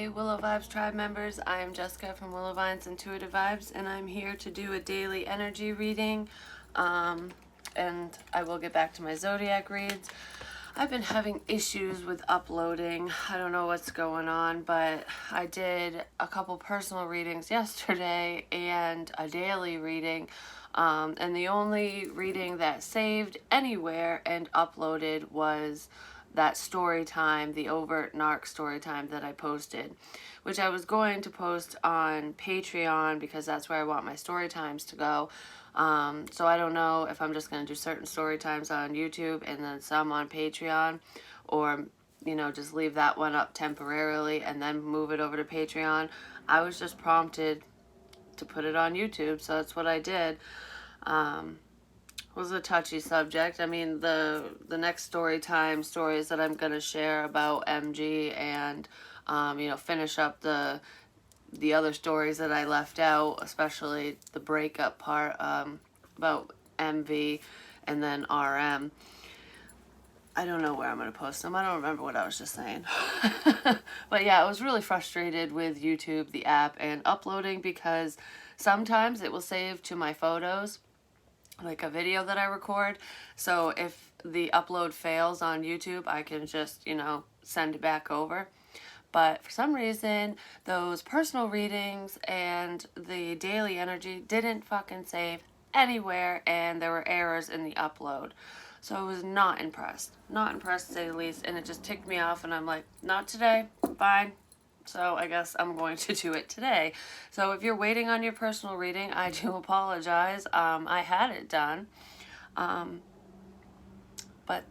Hey Willow Vibes Tribe members, I am Jessica from Willow Vine's Intuitive Vibes, and I'm here to do a daily energy reading, and I will get back to my zodiac reads. I've been having issues with uploading. I don't know what's going on, but I did a couple personal readings yesterday and a daily reading, and the only reading that saved anywhere and uploaded was that story time, the overt narc story time that I posted, which I was going to post on Patreon because that's where I want my story times to go. So I don't know if I'm just going to do certain story times on YouTube and then some on Patreon, or, you know, just leave that one up temporarily and then move it over to Patreon. I was just prompted to put it on YouTube, so that's what I did. Was a touchy subject. I mean, the next story time stories that I'm going to share about MG and, you know, finish up the other stories that I left out, especially the breakup part, about MV and then RM. I don't know where I'm going to post them. I don't remember what I was just saying. But yeah, I was really frustrated with YouTube, the app, and uploading because sometimes it will save to my photos, like a video that I record. So if the upload fails on YouTube, I can just, you know, send it back over. But for some reason, those personal readings and the daily energy didn't fucking save anywhere, and there were errors in the upload. So I was not impressed. Not impressed, to say the least, and it just ticked me off, and I'm like, not today, fine. So I guess I'm going to do it today. So if you're waiting on your personal reading, I do apologize. I had it done. But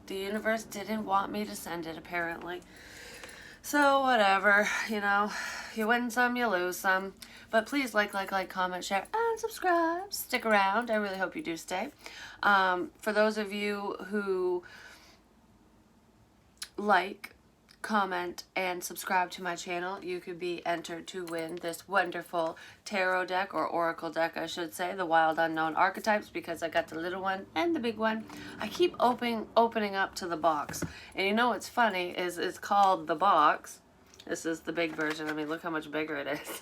the universe didn't want me to send it, apparently. So whatever, you know, you win some, you lose some. But please like, comment, share, and subscribe. Stick around. I really hope you do stay. For those of you who like, comment, and subscribe to my channel, you could be entered to win this wonderful tarot deck, or oracle deck I should say, the Wild Unknown Archetypes, because I got the little one and the big one. I keep opening up to the box, and you know what's funny is it's called the box. This is the big version. I mean, look how much bigger it is.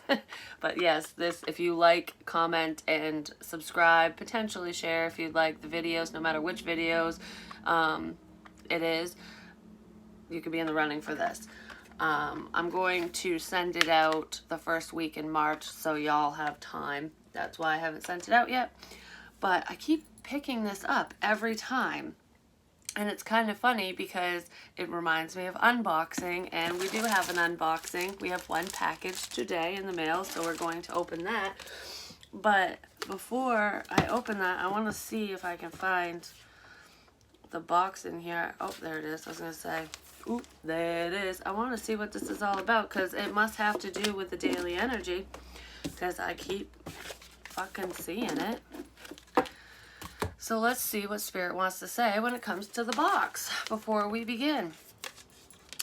But yes, this, if you like, comment, and subscribe, potentially share if you'd like the videos, no matter which videos it is, you could be in the running for this. I'm going to send it out the first week in March, so y'all have time. That's why I haven't sent it out yet. But I keep picking this up every time. And it's kind of funny because it reminds me of unboxing, and we do have an unboxing. We have one package today in the mail, so we're going to open that. But before I open that, I want to see if I can find the box in here. Oh, there it is. I was going to say, oop, there it is. I want to see what this is all about, because it must have to do with the daily energy, because I keep fucking seeing it. So let's see what Spirit wants to say when it comes to the box before we begin.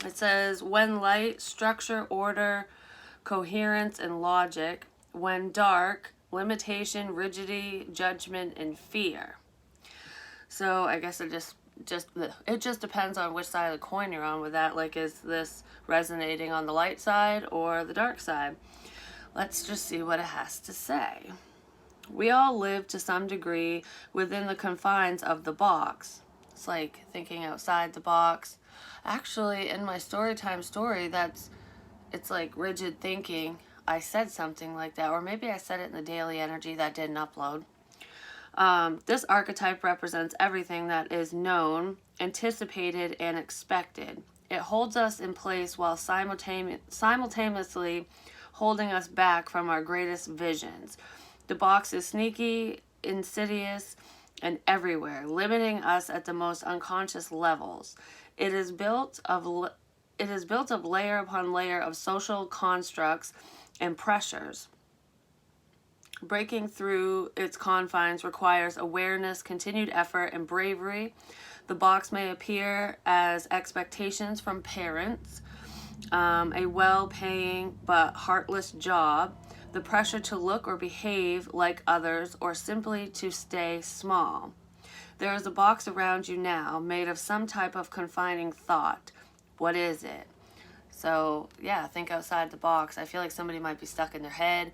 It says, when light, structure, order, coherence, and logic. When dark, limitation, rigidity, judgment, and fear. So I guess it just depends on which side of the coin you're on with that. Like, is this resonating on the light side or the dark side? Let's just see what it has to say. We all live to some degree within the confines of the box. It's like thinking outside the box. Actually, in my storytime story, it's like rigid thinking. I said something like that, or maybe I said it in the daily energy that didn't upload. This archetype represents everything that is known, anticipated, and expected. It holds us in place while simultaneously holding us back from our greatest visions. The box is sneaky, insidious, and everywhere, limiting us at the most unconscious levels. It is built of layer upon layer of social constructs and pressures. Breaking through its confines requires awareness, continued effort, and bravery. The box may appear as expectations from parents, a well-paying but heartless job, the pressure to look or behave like others, or simply to stay small. There is a box around you now made of some type of confining thought. What is it? So yeah, think outside the box. I feel like somebody might be stuck in their head,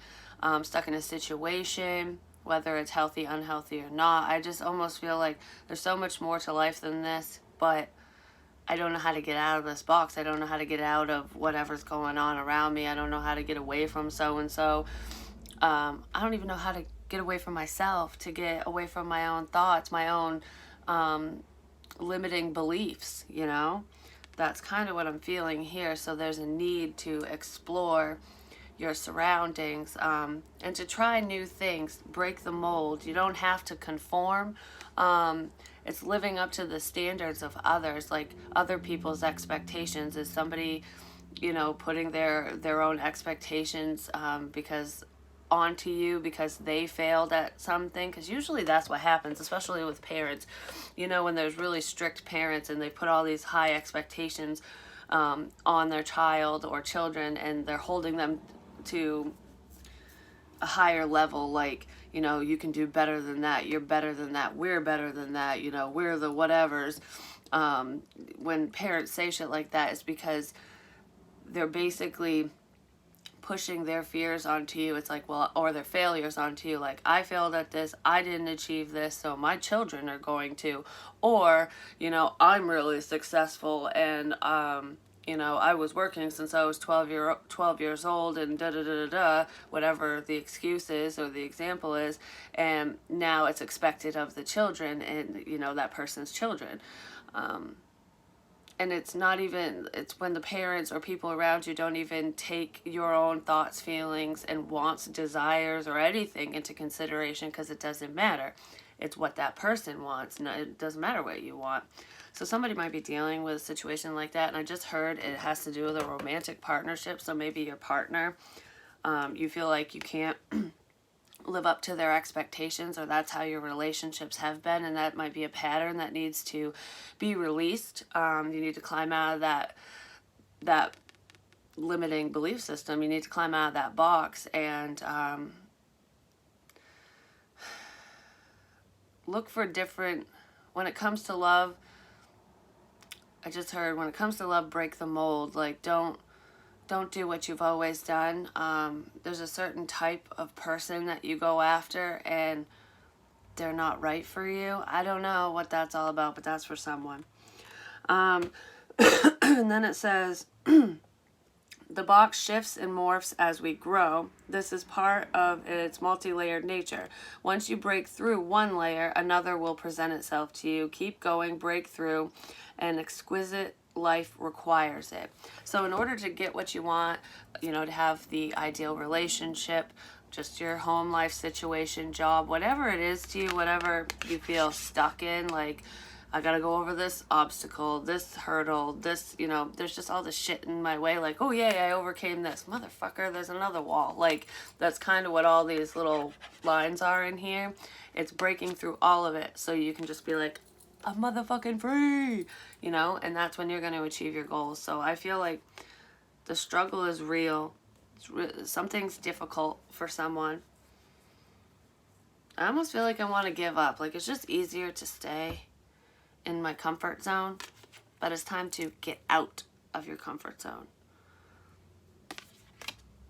stuck in a situation, whether it's healthy, unhealthy, or not. I just almost feel like there's so much more to life than this, but I don't know how to get out of this box. I don't know how to get out of whatever's going on around me. I don't know how to get away from so-and-so. I don't even know how to get away from myself, to get away from my own thoughts, my own limiting beliefs, you know? That's kind of what I'm feeling here. So there's a need to explore your surroundings, and to try new things, break the mold. You don't have to conform. It's living up to the standards of others, like other people's expectations. Is somebody, you know, putting their own expectations because onto you because they failed at something? Because usually that's what happens, especially with parents. You know, when there's really strict parents and they put all these high expectations on their child or children, and they're holding them to a higher level, like, you know, you can do better than that, you're better than that, we're better than that, you know, we're the whatevers. When parents say shit like that, it's because they're basically pushing their fears onto you. It's like, well, or their failures onto you. Like, I failed at this, I didn't achieve this, so my children are going to. Or, you know, I'm really successful, and you know, I was working since I was 12 years old, and whatever the excuse is or the example is, and now it's expected of the children and, you know, that person's children. And it's not even, it's when the parents or people around you don't even take your own thoughts, feelings, and wants, desires, or anything into consideration, because it doesn't matter. It's what that person wants. No, it doesn't matter what you want. So somebody might be dealing with a situation like that, and I just heard it has to do with a romantic partnership. So maybe your partner, you feel like you can't live up to their expectations, or that's how your relationships have been, and that might be a pattern that needs to be released. You need to climb out of that limiting belief system. You need to climb out of that box and look for different, when it comes to love, I just heard, when it comes to love, break the mold. Like, don't do what you've always done. There's a certain type of person that you go after, and they're not right for you. I don't know what that's all about, but that's for someone. And then it says, the box shifts and morphs as we grow. This is part of its multi-layered nature. Once you break through one layer, another will present itself to you. Keep going, break through. An exquisite life requires it. So in order to get what you want, you know, to have the ideal relationship, just your home life situation, job, whatever it is to you, whatever you feel stuck in, like, I gotta go over this obstacle, this hurdle, this, you know, there's just all this shit in my way. Like, oh yay, I overcame this. Motherfucker, there's another wall. Like, that's kind of what all these little lines are in here. It's breaking through all of it so you can just be like, I'm motherfucking free, you know, and that's when you're going to achieve your goals. So I feel like the struggle is real. Something's difficult for someone. I almost feel like I want to give up. Like, it's just easier to stay in my comfort zone, but it's time to get out of your comfort zone.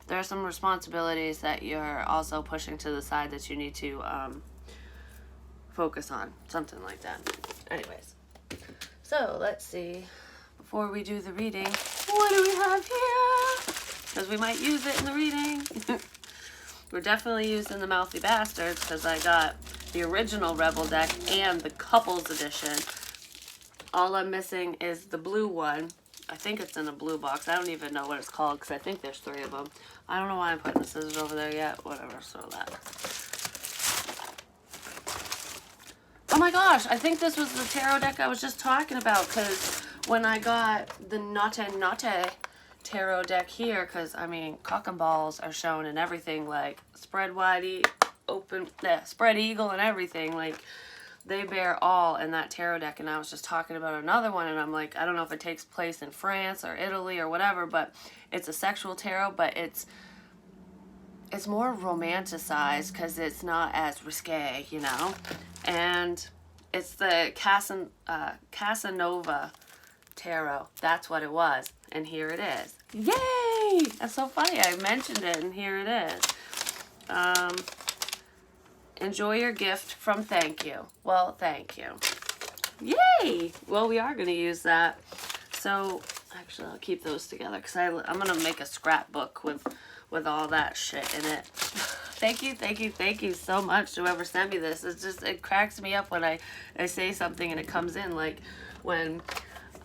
There are some responsibilities that you're also pushing to the side that you need to focus on, something like that. Anyways, so let's see, before we do the reading, what do we have here? Because we might use it in the reading. We're definitely using the Mouthy Bastards, because I got the original Rebel deck and the Couples Edition. All I'm missing is the blue one. I think it's in a blue box. I don't even know what it's called, because I think there's 3 of them. I don't know why I'm putting the scissors over there yet. Whatever, so that. Oh my gosh, I think this was the tarot deck I was just talking about, because when I got the Nate tarot deck here, because, I mean, cock and balls are shown and everything, like, spread wide, open, spread eagle and everything, like, they bear all in that tarot deck. And I was just talking about another one, and I'm like, I don't know if it takes place in France or Italy or whatever, but it's a sexual tarot, but it's more romanticized because it's not as risque, you know. And it's the Casanova tarot. That's what it was. And here it is. Yay! That's so funny. I mentioned it, and here it is. Enjoy your gift from thank you. Well, thank you. Yay! Well, we are going to use that. So, actually, I'll keep those together because I'm going to make a scrapbook with all that shit in it. Thank you so much to whoever sent me this. It cracks me up when I say something and it comes in. Like when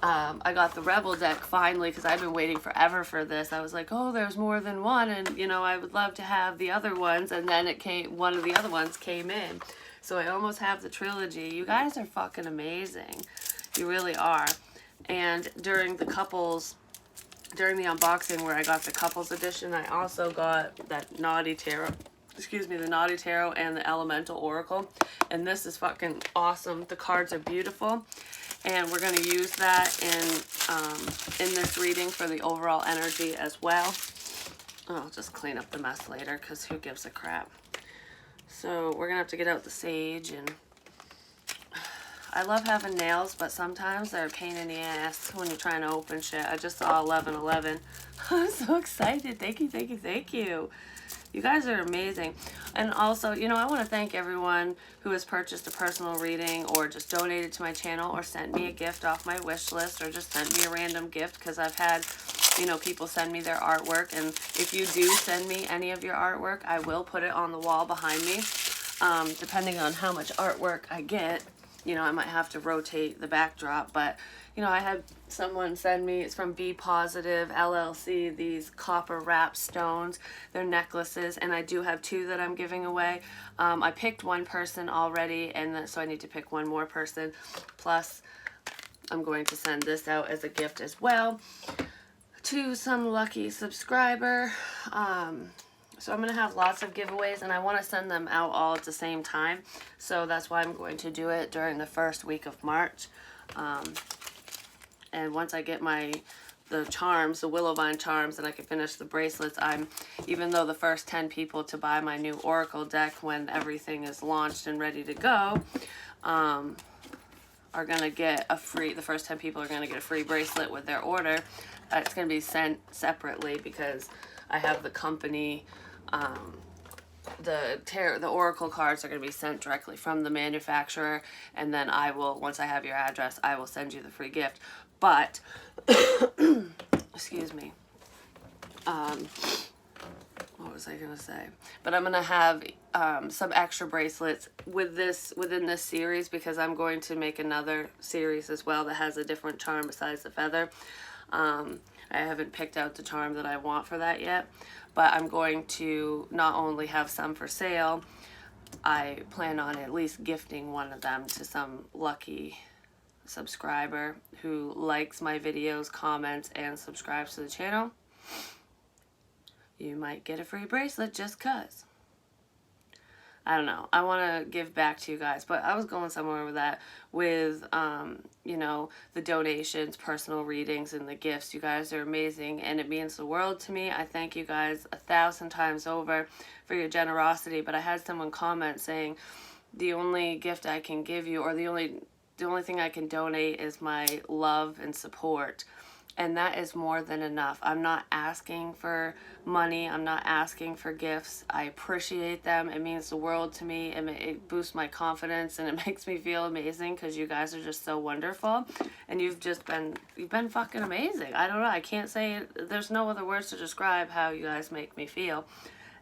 I got the Rebel deck finally, because I've been waiting forever for this. I was like, oh, there's more than one, and you know, I would love to have the other ones. And then one of the other ones came in, so I almost have the trilogy. You guys are fucking amazing. You really are. And during the unboxing where I got the couples edition, I also got that Naughty Tarot. Excuse me, the Naughty Tarot and the Elemental Oracle. And this is fucking awesome. The cards are beautiful. And we're going to use that in this reading for the overall energy as well. I'll just clean up the mess later because who gives a crap. So we're going to have to get out the sage. And I love having nails, but sometimes they're a pain in the ass when you're trying to open shit. I just saw 1111. I'm so excited. Thank you. You guys are amazing. And also, you know, I want to thank everyone who has purchased a personal reading or just donated to my channel or sent me a gift off my wish list or just sent me a random gift, because I've had, you know, people send me their artwork. And if you do send me any of your artwork, I will put it on the wall behind me. Depending on how much artwork I get, you know, I might have to rotate the backdrop. But, you know, I had someone send me, it's from Be Positive LLC, these copper wrap stones. They're necklaces, and I do have 2 that I'm giving away. I picked one person already, and so I need to pick one more person. Plus, I'm going to send this out as a gift as well to some lucky subscriber. So I'm going to have lots of giveaways, and I want to send them out all at the same time. So that's why I'm going to do it during the first week of March. And once I get the charms, the Willow Vine charms, and I can finish the bracelets, even though the first 10 people to buy my new Oracle deck when everything is launched and ready to go, are going to get the first 10 people are going to get a free bracelet with their order. It's going to be sent separately because I have the company, the Oracle cards are going to be sent directly from the manufacturer, and then once I have your address, I will send you the free gift. But, excuse me, what was I going to say? But I'm going to have some extra bracelets within this series, because I'm going to make another series as well that has a different charm besides the feather. I haven't picked out the charm that I want for that yet, but I'm going to not only have some for sale, I plan on at least gifting one of them to some lucky subscriber who likes my videos, comments, and subscribes to the channel. You might get a free bracelet just 'cause. I don't know. I want to give back to you guys, but I was going somewhere with that, with, you know, the donations, personal readings, and the gifts. You guys are amazing, and it means the world to me. I thank you guys 1,000 times over for your generosity, but I had someone comment saying the only gift I can give you, or the only thing I can donate is my love and support. And that is more than enough. I'm not asking for money. I'm not asking for gifts. I appreciate them. It means the world to me. It boosts my confidence, and it makes me feel amazing because you guys are just so wonderful. And you've been fucking amazing. I don't know. I can't say it. There's no other words to describe how you guys make me feel.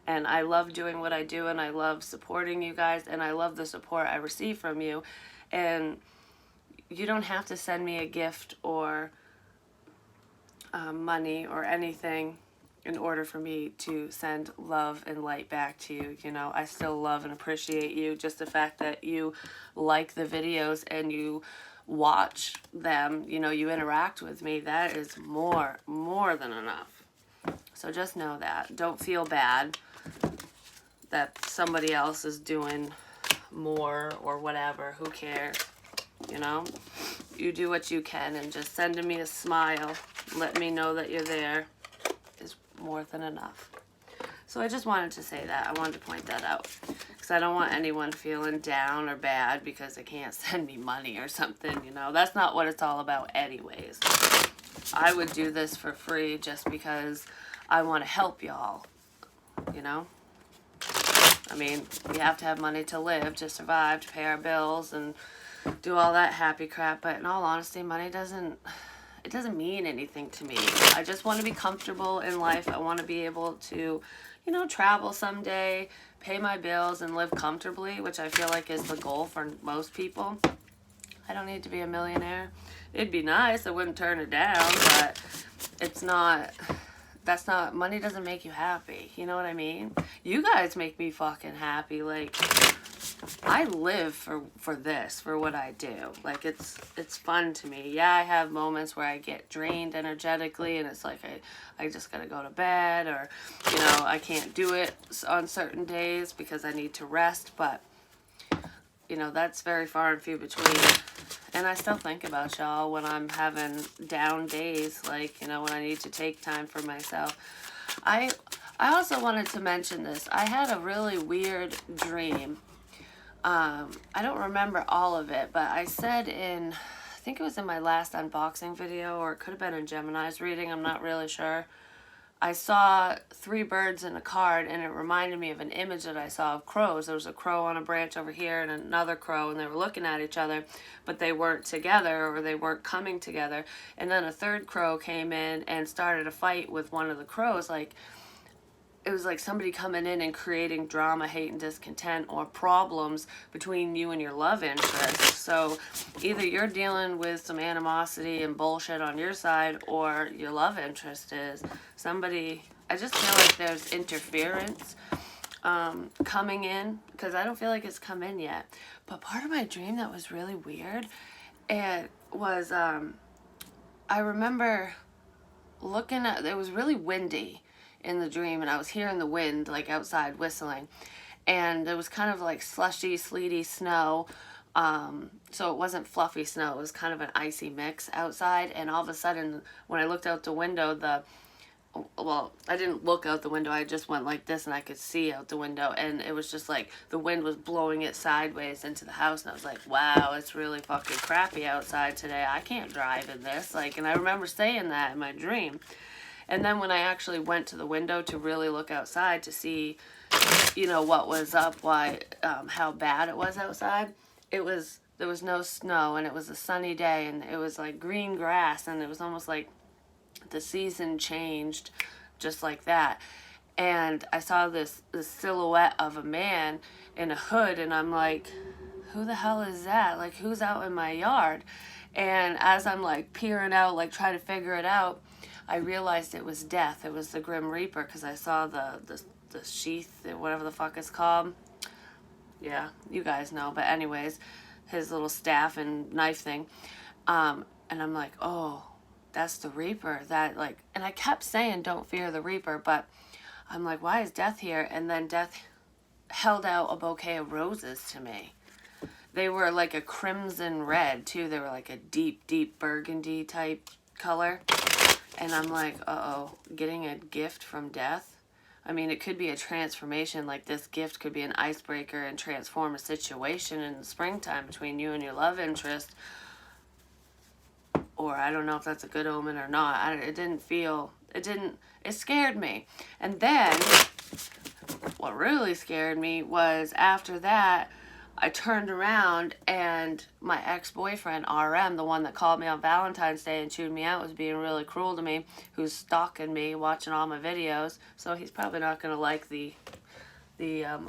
And I love doing what I do, and I love supporting you guys, and I love the support I receive from you. And you don't have to send me a gift or money or anything in order for me to send love and light back to you. You know, I still love and appreciate you. Just the fact that you like the videos and you watch them, you know, you interact with me, that is more than enough. So just know that. Don't feel bad that somebody else is doing more or whatever. Who cares? You know, you do what you can, and just sending me a smile, let me know that you're there, is more than enough. So I just wanted to say that. I wanted to point that out, because I don't want anyone feeling down or bad because they can't send me money or something, you know. That's not what it's all about anyways. I would do this for free just because I want to help y'all, you know? I mean, we have to have money to live, to survive, to pay our bills, and do all that happy crap. But in all honesty, money doesn't mean anything to me. I just want to be comfortable in life. I want to be able to, you know, travel someday, pay my bills, and live comfortably, which I feel like is the goal for most people. I don't need to be a millionaire. It'd be nice. I wouldn't turn it down, but it's not... That's not... Money doesn't make you happy. You know what I mean? You guys make me fucking happy. Like, I live for this, for what I do. Like, it's fun to me. Yeah, I have moments where I get drained energetically, and it's like I just gotta go to bed, or, you know, I can't do it on certain days because I need to rest, but, you know, that's very far and few between. And I still think about y'all when I'm having down days, like, you know, when I need to take time for myself. I also wanted to mention this. I had a really weird dream. I don't remember all of it, but I said I think it was in my last unboxing video, or it could have been in Gemini's reading, I'm not really sure. I saw 3 birds in a card, and it reminded me of an image that I saw of crows. There was a crow on a branch over here and another crow, and they were looking at each other, but they weren't together, or they weren't coming together. And then a third crow came in and started a fight with one of the crows. Like, it was like somebody coming in and creating drama, hate, and discontent, or problems between you and your love interest. So either you're dealing with some animosity and bullshit on your side, or your love interest is somebody. I just feel like there's interference coming in, because I don't feel like it's come in yet. But part of my dream that was really weird, it was, I remember looking at, it was really windy in the dream, and I was hearing the wind, like, outside whistling, and it was kind of like slushy, sleety snow, so it wasn't fluffy snow, it was kind of an icy mix outside. And all of a sudden, when I looked out the window, well, I didn't look out the window, I just went like this, and I could see out the window, and it was just like the wind was blowing it sideways into the house, and I was like, wow, it's really fucking crappy outside today, I can't drive in this. Like, and I remember saying that in my dream. And then when I actually went to the window to really look outside to see, you know, what was up, how bad it was outside, there was no snow, and it was a sunny day, and it was like green grass, and it was almost like the season changed just like that. And I saw this silhouette of a man in a hood, and I'm like, who the hell is that? Like, who's out in my yard? And as I'm like peering out, like trying to figure it out, I realized it was Death. It was the Grim Reaper, because I saw the sheath, whatever the fuck it's called. Yeah, you guys know. But anyways, his little staff and knife thing. And I'm like, oh, that's the Reaper. That, like, and I kept saying, don't fear the Reaper, but I'm like, why is Death here? And then Death held out a bouquet of roses to me. They were like a crimson red, too. They were like a deep, deep burgundy type color. And I'm like, uh-oh, getting a gift from Death? I mean, it could be a transformation. Like, this gift could be an icebreaker and transform a situation in the springtime between you and your love interest. Or I don't know if that's a good omen or not. It scared me. And then, what really scared me was after that, I turned around, and my ex-boyfriend, RM, the one that called me on Valentine's Day and chewed me out, was being really cruel to me, who's stalking me, watching all my videos. So he's probably not going to like the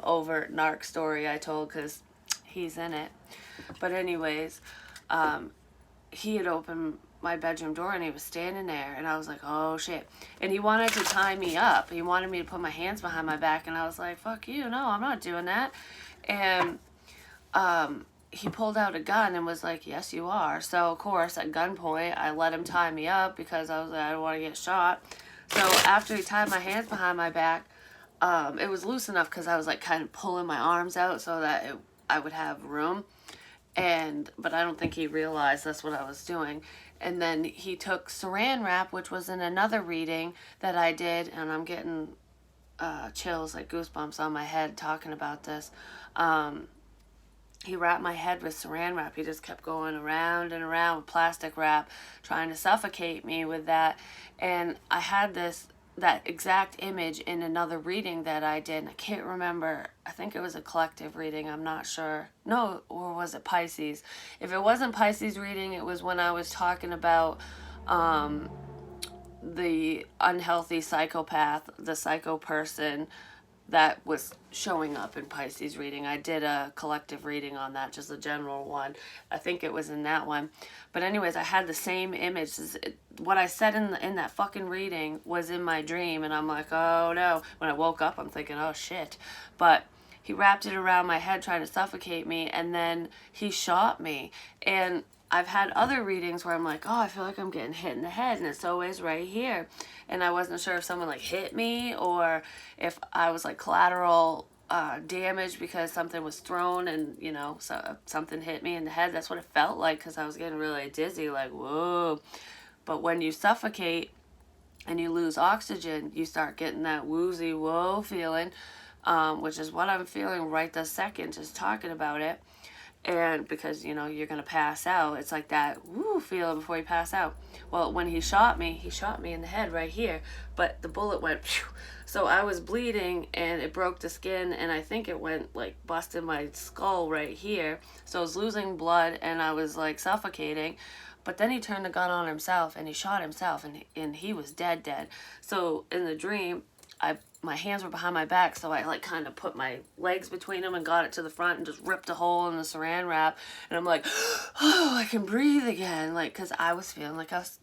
overt narc story I told, because he's in it. But anyways, he had opened my bedroom door, and he was standing there, and I was like, oh shit. And he wanted to tie me up. He wanted me to put my hands behind my back, and I was like, fuck you, no, I'm not doing that. And he pulled out a gun and was like, yes, you are. So, of course, at gunpoint, I let him tie me up, because I was like, I don't want to get shot. So, after he tied my hands behind my back, it was loose enough, because I was, like, kind of pulling my arms out so that I would have room. But I don't think he realized that's what I was doing. And then he took saran wrap, which was in another reading that I did, and I'm getting chills, like goosebumps on my head talking about this. he wrapped my head with saran wrap. He just kept going around and around with plastic wrap, trying to suffocate me with that. And I had that exact image in another reading that I did. And I can't remember. I think it was a collective reading. I'm not sure. No, or was it Pisces? If it wasn't Pisces reading, it was when I was talking about the unhealthy psychopath, the psycho person that was showing up in Pisces reading. I did a collective reading on that, just a general one. I think it was in that one. But anyways, I had the same image. What I said in that fucking reading was in my dream, and I'm like, oh no. When I woke up, I'm thinking, oh shit. But he wrapped it around my head trying to suffocate me, and then he shot me. And I've had other readings where I'm like, oh, I feel like I'm getting hit in the head, and it's always right here. And I wasn't sure if someone like hit me or if I was like collateral damage because something was thrown and, you know, so something hit me in the head. That's what it felt like, because I was getting really dizzy, like, whoa. But when you suffocate and you lose oxygen, you start getting that woozy whoa feeling, which is what I'm feeling right this second, just talking about it. And because, you know, you're going to pass out. It's like that woo feeling before you pass out. Well, when he shot me in the head right here. But the bullet went, phew. So I was bleeding and it broke the skin. And I think it went like busted my skull right here. So I was losing blood and I was like suffocating. But then he turned the gun on himself and he shot himself and he was dead. So in the dream, my hands were behind my back, so I like kind of put my legs between them and got it to the front and just ripped a hole in the saran wrap. And I'm like, oh, I can breathe again. Like, because I was feeling like I was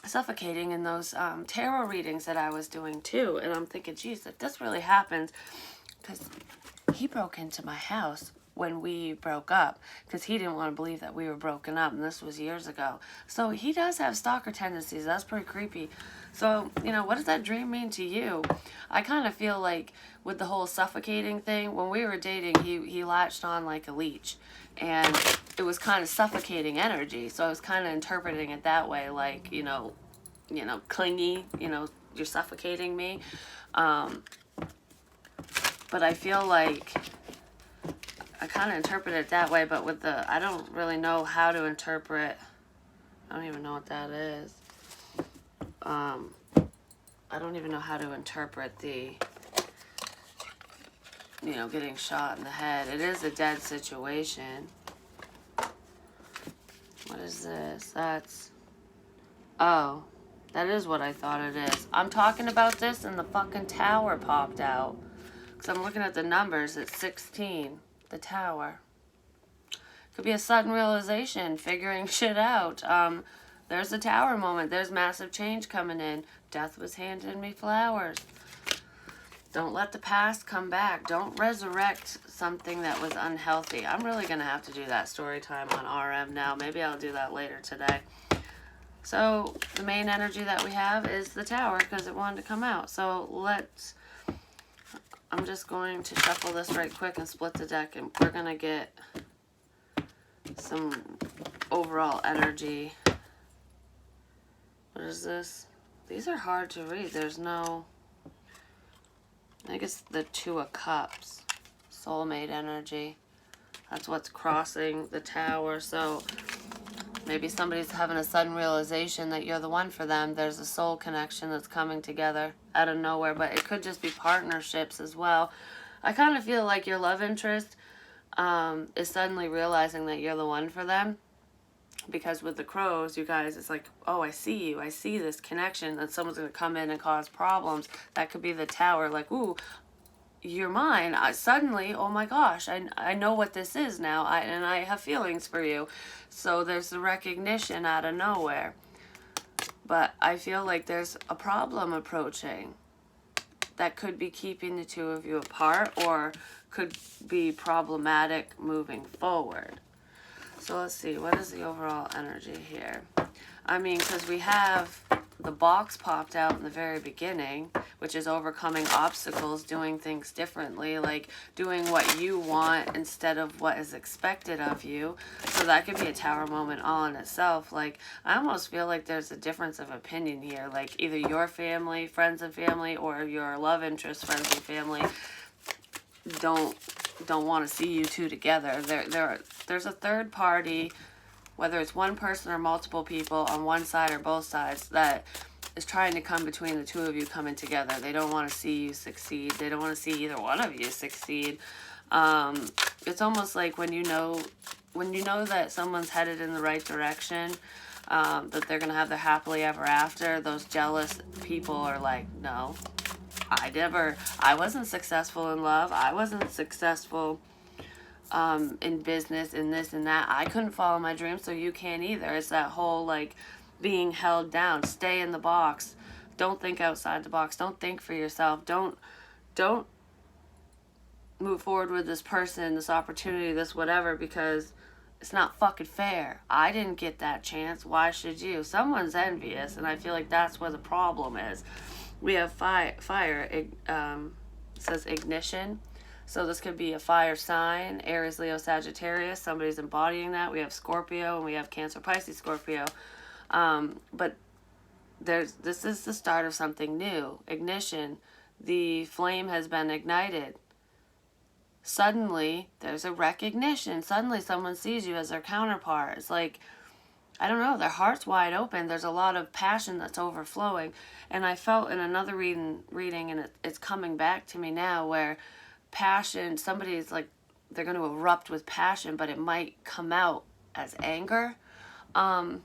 suffocating in those tarot readings that I was doing too. And I'm thinking, geez, if this really happens, because he broke into my house when we broke up because he didn't want to believe that we were broken up, and this was years ago. So he does have stalker tendencies. That's pretty creepy. So, you know, what does that dream mean to you? I kind of feel like with the whole suffocating thing, when we were dating, he latched on like a leech, and it was kind of suffocating energy. So I was kind of interpreting it that way, like, you know, clingy, you know, you're suffocating me. But I feel like I kind of interpret it that way, but with I don't really know how to interpret. I don't even know what that is. I don't even know how to interpret the, you know, getting shot in the head. It is a dead situation. What is this? Oh, that is what I thought it is. I'm talking about this and the fucking tower popped out. Because I'm looking at the numbers. It's 16. The tower. Could be a sudden realization, figuring shit out. There's a tower moment. There's massive change coming in. Death was handing me flowers. Don't let the past come back. Don't resurrect something that was unhealthy. I'm really going to have to do that story time on RM now. Maybe I'll do that later today. So the main energy that we have is the tower because it wanted to come out. So I'm just going to shuffle this right quick and split the deck, and we're going to get some overall energy. What is this? These are hard to read. There's no... I guess the Two of Cups. Soulmate energy. That's what's crossing the tower. So maybe somebody's having a sudden realization that you're the one for them. There's a soul connection that's coming together out of nowhere. But it could just be partnerships as well. I kind of feel like your love interest is suddenly realizing that you're the one for them. Because with the crows, you guys, it's like, oh, I see you. I see this connection that someone's going to come in and cause problems. That could be the tower. Like, ooh, you're mine. Suddenly, oh my gosh, I know what this is now. And I have feelings for you. So there's the recognition out of nowhere. But I feel like there's a problem approaching that could be keeping the two of you apart or could be problematic moving forward. So let's see, what is the overall energy here? I mean, because we have the box popped out in the very beginning, which is overcoming obstacles, doing things differently, like doing what you want instead of what is expected of you. So that could be a tower moment all in itself. Like, I almost feel like there's a difference of opinion here. Like, either your family, friends and family, or your love interest, friends and family don't don't want to see you two together. There's a third party, whether it's one person or multiple people on one side or both sides, that is trying to come between the two of you coming together. They don't want to see you succeed. They don't want to see either one of you succeed. It's almost like when you know that someone's headed in the right direction, that they're going to have their happily ever after, those jealous people are like, no, I wasn't successful in love. I wasn't successful in business, in this and that. I couldn't follow my dreams, so you can't either. It's that whole like being held down. Stay in the box. Don't think outside the box. Don't think for yourself. Don't move forward with this person, this opportunity, this whatever, because it's not fucking fair. I didn't get that chance. Why should you? Someone's envious, and I feel like that's where the problem is. We have fire. It says ignition. So this could be a fire sign, Aries, Leo, Sagittarius. Somebody's embodying that. We have Scorpio, and we have Cancer, Pisces, Scorpio. But this is the start of something new. Ignition. The flame has been ignited. Suddenly, there's a recognition. Suddenly, someone sees you as their counterpart. It's like, I don't know, their heart's wide open. There's a lot of passion that's overflowing. And I felt in another reading, and it's coming back to me now, where passion, somebody's like, they're going to erupt with passion, but it might come out as anger. And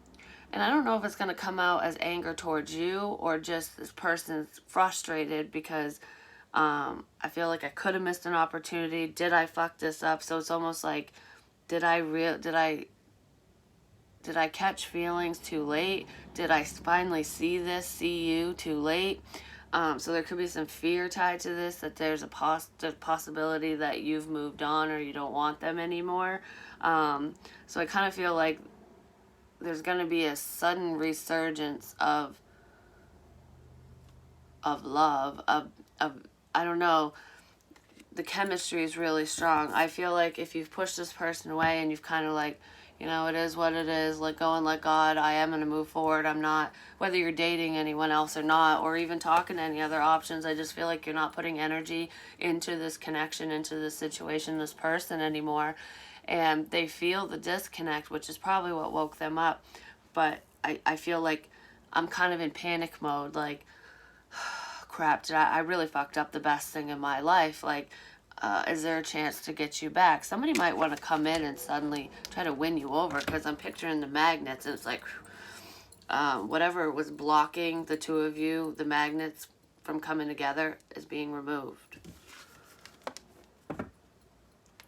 I don't know if it's going to come out as anger towards you, or just this person's frustrated because I feel like I could have missed an opportunity. Did I fuck this up? So it's almost like, did I catch feelings too late? Did I finally see you too late? So there could be some fear tied to this, that there's a possibility that you've moved on or you don't want them anymore. So I kind of feel like there's going to be a sudden resurgence of love, of I don't know, the chemistry is really strong. I feel like if you've pushed this person away and you've kind of like, you know, it is what it is, let go and let God, I am going to move forward. I'm not, whether you're dating anyone else or not, or even talking to any other options, I just feel like you're not putting energy into this connection, into this situation, this person anymore. And they feel the disconnect, which is probably what woke them up. But I feel like I'm kind of in panic mode, like, crap, I really fucked up the best thing in my life. Like, is there a chance to get you back? Somebody might want to come in and suddenly try to win you over, because I'm picturing the magnets, and it's like, whatever was blocking the two of you, the magnets from coming together, is being removed.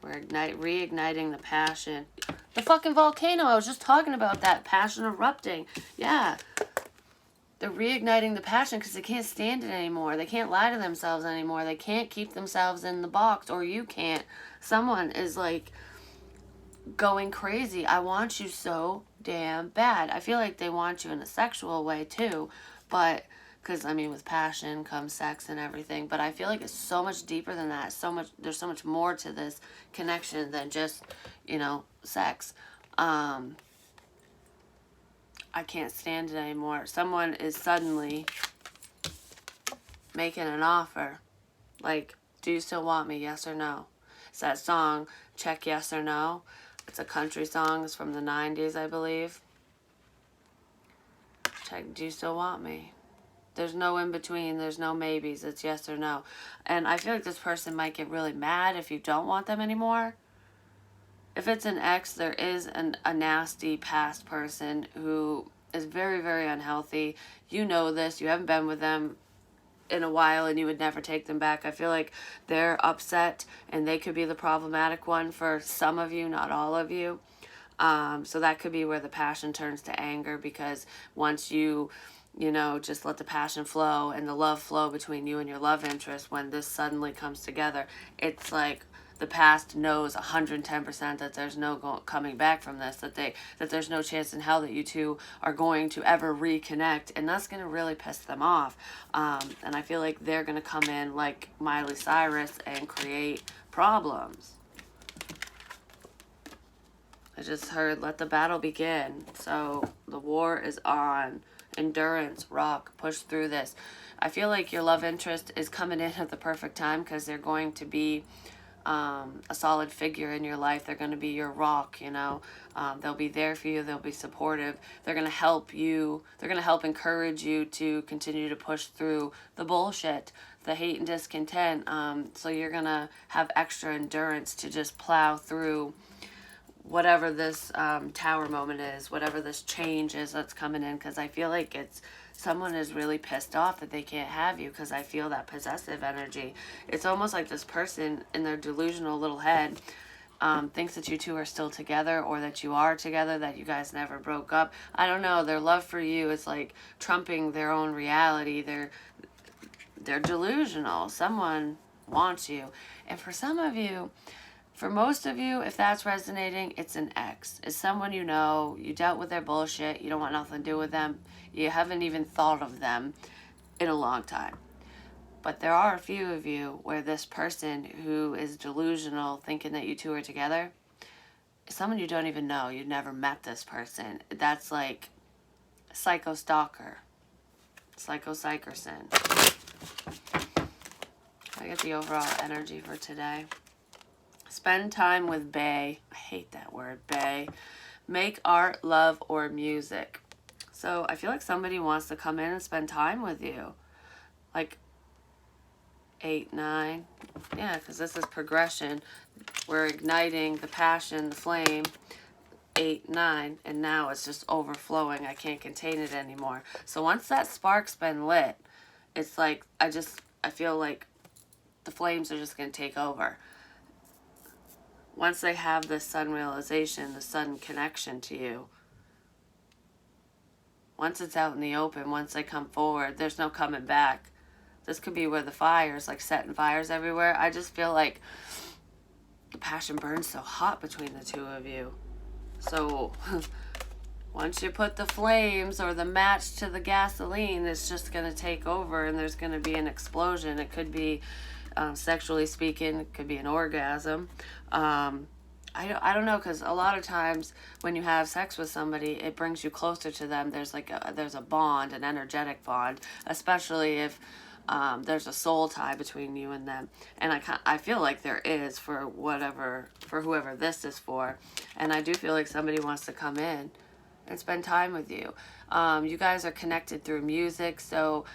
We're reigniting the passion. The fucking volcano, I was just talking about that, passion erupting. Yeah. They're reigniting the passion because they can't stand it anymore. They can't lie to themselves anymore. They can't keep themselves in the box, or you can't. Someone is like going crazy. I want you so damn bad. I feel like they want you in a sexual way too, but because I mean with passion comes sex and everything, but I feel like it's so much deeper than that. There's so much more to this connection than just, you know, sex. I can't stand it anymore. Someone is suddenly making an offer. Like, do you still want me? Yes or no? It's that song, Check Yes or No. It's a country song. It's from the 90s, I believe. Check, do you still want me? There's no in between. There's no maybes. It's yes or no. And I feel like this person might get really mad if you don't want them anymore. If it's an ex, there is a nasty past person who is very, very unhealthy. You know this. You haven't been with them in a while and you would never take them back. I feel like they're upset and they could be the problematic one for some of you, not all of you. So that could be where the passion turns to anger, because once you know, just let the passion flow and the love flow between you and your love interest, when this suddenly comes together, it's like the past knows 110% that there's no coming back from this, that there's no chance in hell that you two are going to ever reconnect, and that's going to really piss them off. And I feel like they're going to come in like Miley Cyrus and create problems. I just heard, let the battle begin. So the war is on. Endurance, rock, push through this. I feel like your love interest is coming in at the perfect time, because they're going to be a solid figure in your life. They're going to be your rock, you know. They'll be there for you. They'll be supportive. They're going to help you. They're going to help encourage you to continue to push through the bullshit, the hate and discontent. So you're going to have extra endurance to just plow through whatever this tower moment is, whatever this change is that's coming in, because I feel like it's someone is really pissed off that they can't have you, because I feel that possessive energy. It's almost like this person in their delusional little head thinks that you two are still together, or that you are together, that you guys never broke up. I don't know. Their love for you is like trumping their own reality. They're delusional. Someone wants you. And for some of you, for most of you, if that's resonating, it's an ex. It's someone you know, you dealt with their bullshit, you don't want nothing to do with them, you haven't even thought of them in a long time. But there are a few of you where this person who is delusional, thinking that you two are together, is someone you don't even know. You've never met this person. That's like psycho stalker, psycho psycherson. I get the overall energy for today. Spend time with bae. I hate that word, bae. Make art, love, or music. So I feel like somebody wants to come in and spend time with you. Like 8, 9. Yeah, because this is progression. We're igniting the passion, the flame. 8, 9. And now it's just overflowing. I can't contain it anymore. So once that spark's been lit, it's like, I feel like the flames are just going to take over. Once they have this sudden realization, the sudden connection to you, once it's out in the open, once they come forward, there's no coming back. This could be where the fires, like setting fires everywhere. I just feel like the passion burns so hot between the two of you. So once you put the flames or the match to the gasoline, it's just going to take over, and there's going to be an explosion. It could be sexually speaking, it could be an orgasm. I don't know, because a lot of times when you have sex with somebody, it brings you closer to them. There's a bond, an energetic bond, especially if there's a soul tie between you and them. And I feel like there is for whoever this is for. And I do feel like somebody wants to come in and spend time with you. You guys are connected through music, so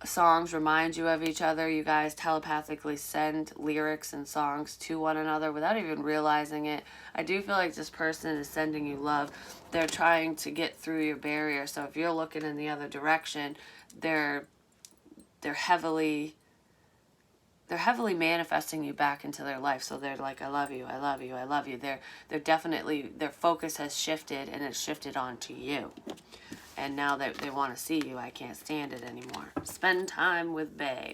songs remind you of each other. You guys telepathically send lyrics and songs to one another without even realizing it. I do feel like this person is sending you love. They're trying to get through your barrier. So if you're looking in the other direction, they're heavily manifesting you back into their life. So they're like, I love you, I love you, I love you. They're definitely, their focus has shifted, and it's shifted onto you. And now that they want to see you, I can't stand it anymore. Spend time with bae.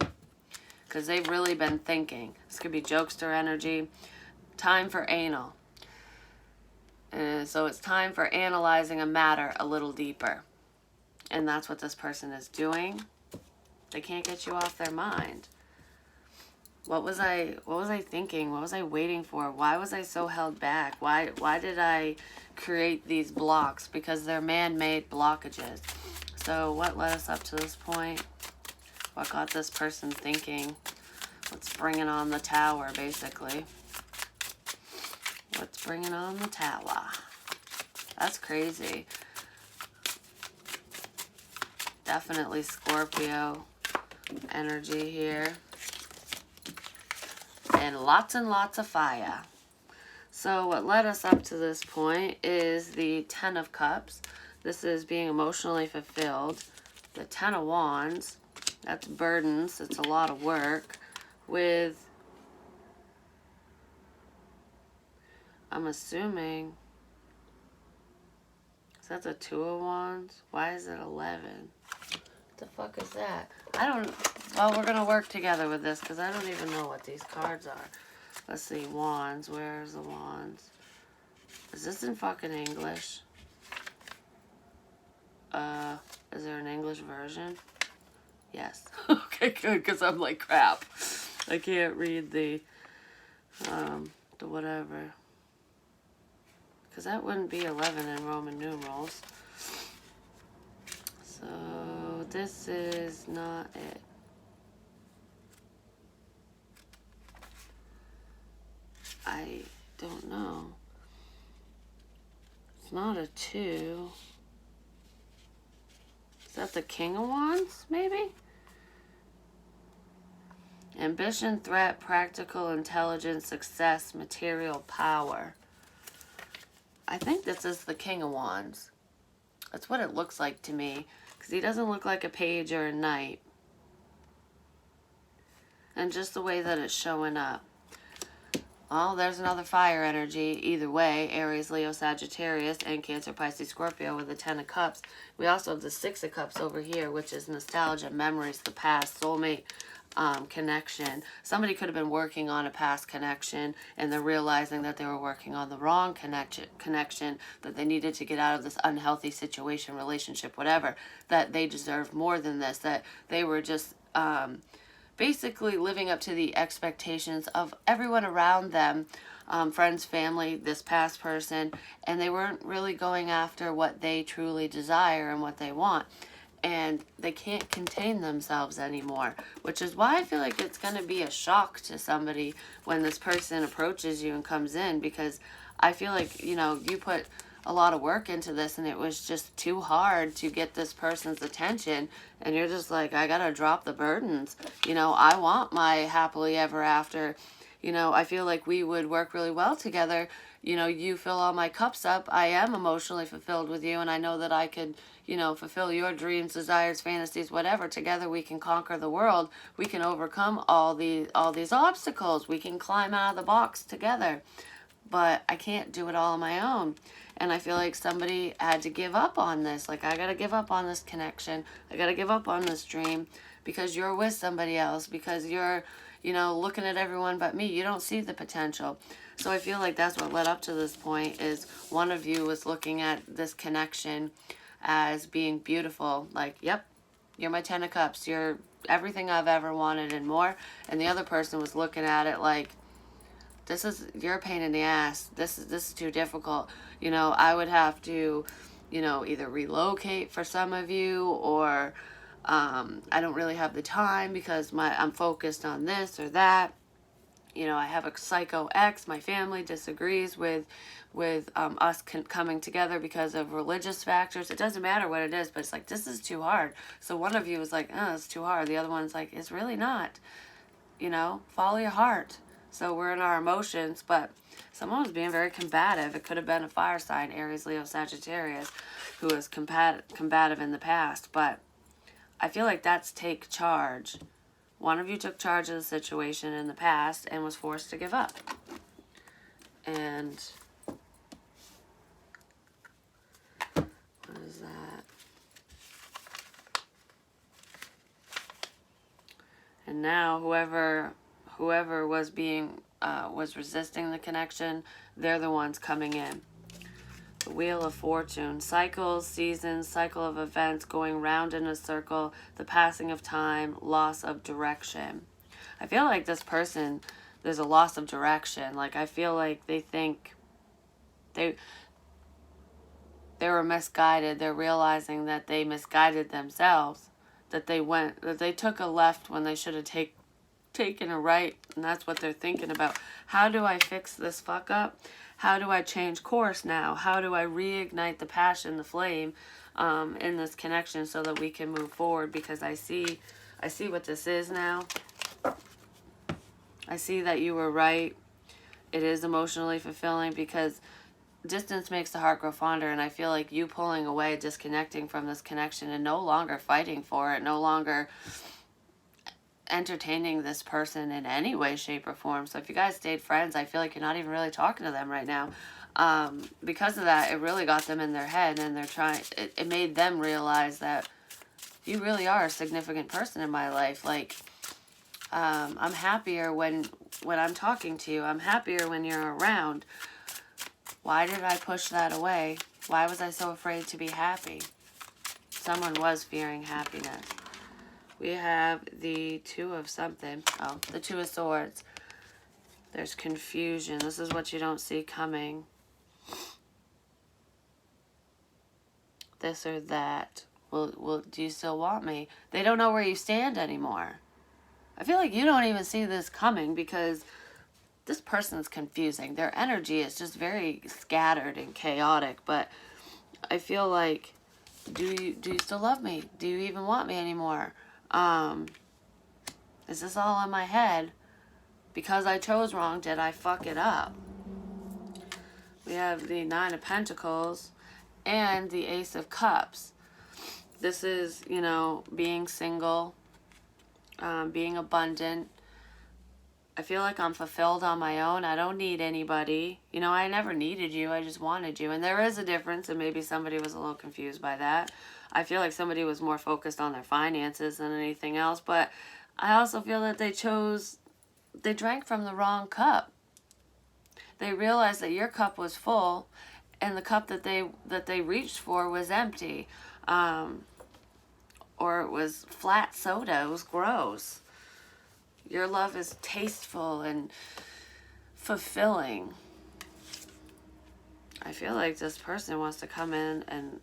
Because they've really been thinking. This could be jokester energy. Time for anal. So it's time for analyzing a matter a little deeper. And that's what this person is doing. They can't get you off their mind. What was I thinking? What was I waiting for? Why was I so held back? Why did I create these blocks? Because they're man-made blockages. So what led us up to this point? What got this person thinking? What's bringing on the tower, basically? What's bringing on the tower? That's crazy. Definitely Scorpio energy here. And lots of fire. So what led us up to this point is the 10 of Cups. This is being emotionally fulfilled. The 10 of Wands, that's burdens. It's a lot of work. With, I'm assuming, so that's a 2 of Wands. Why is it 11? What the fuck is that? Well, we're going to work together with this, because I don't even know what these cards are. Let's see, Wands. Where's the Wands? Is this in fucking English? Is there an English version? Yes. Okay, good, because I'm like, crap. I can't read the whatever. Because that wouldn't be 11 in Roman numerals. So, this is not it. I don't know. It's not a 2. Is that the King of Wands, maybe? Ambition, threat, practical intelligence, success, material power. I think this is the King of Wands. That's what it looks like to me. Because he doesn't look like a page or a knight. And just the way that it's showing up. Well, there's another fire energy. Either way, Aries, Leo, Sagittarius, and Cancer, Pisces, Scorpio with the 10 of Cups. We also have the 6 of Cups over here, which is nostalgia, memories, the past, soulmate connection. Somebody could have been working on a past connection, and they're realizing that they were working on the wrong connection, that they needed to get out of this unhealthy situation, relationship, whatever, that they deserve more than this, that they were just basically living up to the expectations of everyone around them, friends, family, this past person, and they weren't really going after what they truly desire and what they want. And they can't contain themselves anymore, which is why I feel like it's going to be a shock to somebody when this person approaches you and comes in, because I feel like, you know, you put a lot of work into this and it was just too hard to get this person's attention, and you're just like, I gotta drop the burdens. You know, I want my happily ever after. You know, I feel like we would work really well together. You know, you fill all my cups up. I am emotionally fulfilled with you, and I know that I could, you know, fulfill your dreams, desires, fantasies, whatever. Together we can conquer the world. We can overcome all these obstacles. We can climb out of the box together. But I can't do it all on my own. And I feel like somebody had to give up on this. Like, I got to give up on this connection. I got to give up on this dream because you're with somebody else, because you're, you know, looking at everyone but me. You don't see the potential. So I feel like that's what led up to this point, is one of you was looking at this connection as being beautiful. Like, yep, you're my 10 of Cups. You're everything I've ever wanted and more. And the other person was looking at it like, you're a pain in the ass. This is too difficult. You know, I would have to, you know, either relocate for some of you, or I don't really have the time because I'm focused on this or that. You know, I have a psycho ex. My family disagrees with us coming together because of religious factors. It doesn't matter what it is, but it's like, this is too hard. So one of you is like, oh, it's too hard. The other one's like, it's really not. You know, follow your heart. So we're in our emotions, but someone was being very combative. It could have been a fire sign, Aries, Leo, Sagittarius, who was combative in the past. But I feel like that's take charge. One of you took charge of the situation in the past and was forced to give up. And what is that? And now whoever was was resisting the connection, they're the ones coming in. The Wheel of Fortune, cycles, seasons, cycle of events, going round in a circle, the passing of time, loss of direction. I feel like this person, there's a loss of direction. Like, I feel like they think they were misguided. They're realizing that they misguided themselves, that they took a left when they should have taken a right, and that's what they're thinking about. How do I fix this fuck up? How do I change course now? How do I reignite the passion, the flame in this connection so that we can move forward? Because I see what this is now. I see that you were right. It is emotionally fulfilling because distance makes the heart grow fonder, and I feel like you pulling away, disconnecting from this connection and no longer fighting for it, no longer entertaining this person in any way, shape, or form. So if you guys stayed friends, I feel like you're not even really talking to them right now. Because of that, it really got them in their head, and it made them realize that you really are a significant person in my life. Like, I'm happier when I'm talking to you. I'm happier when you're around. Why did I push that away? Why was I so afraid to be happy? Someone was fearing happiness. We have the Two of something. Oh, the Two of Swords. There's confusion. This is what you don't see coming. This or that. Well, do you still want me? They don't know where you stand anymore. I feel like you don't even see this coming because this person's confusing. Their energy is just very scattered and chaotic, but I feel like, do you still love me? Do you even want me anymore? Is this all in my head? Because I chose wrong, did I fuck it up? We have the Nine of Pentacles and the Ace of Cups. This is, you know, being single, being abundant. I feel like I'm fulfilled on my own. I don't need anybody. You know, I never needed you. I just wanted you. And there is a difference, and maybe somebody was a little confused by that. I feel like somebody was more focused on their finances than anything else. But I also feel that they drank from the wrong cup. They realized that your cup was full, and the cup that they reached for was empty. Or it was flat soda. It was gross. Your love is tasteful and fulfilling. I feel like this person wants to come in and...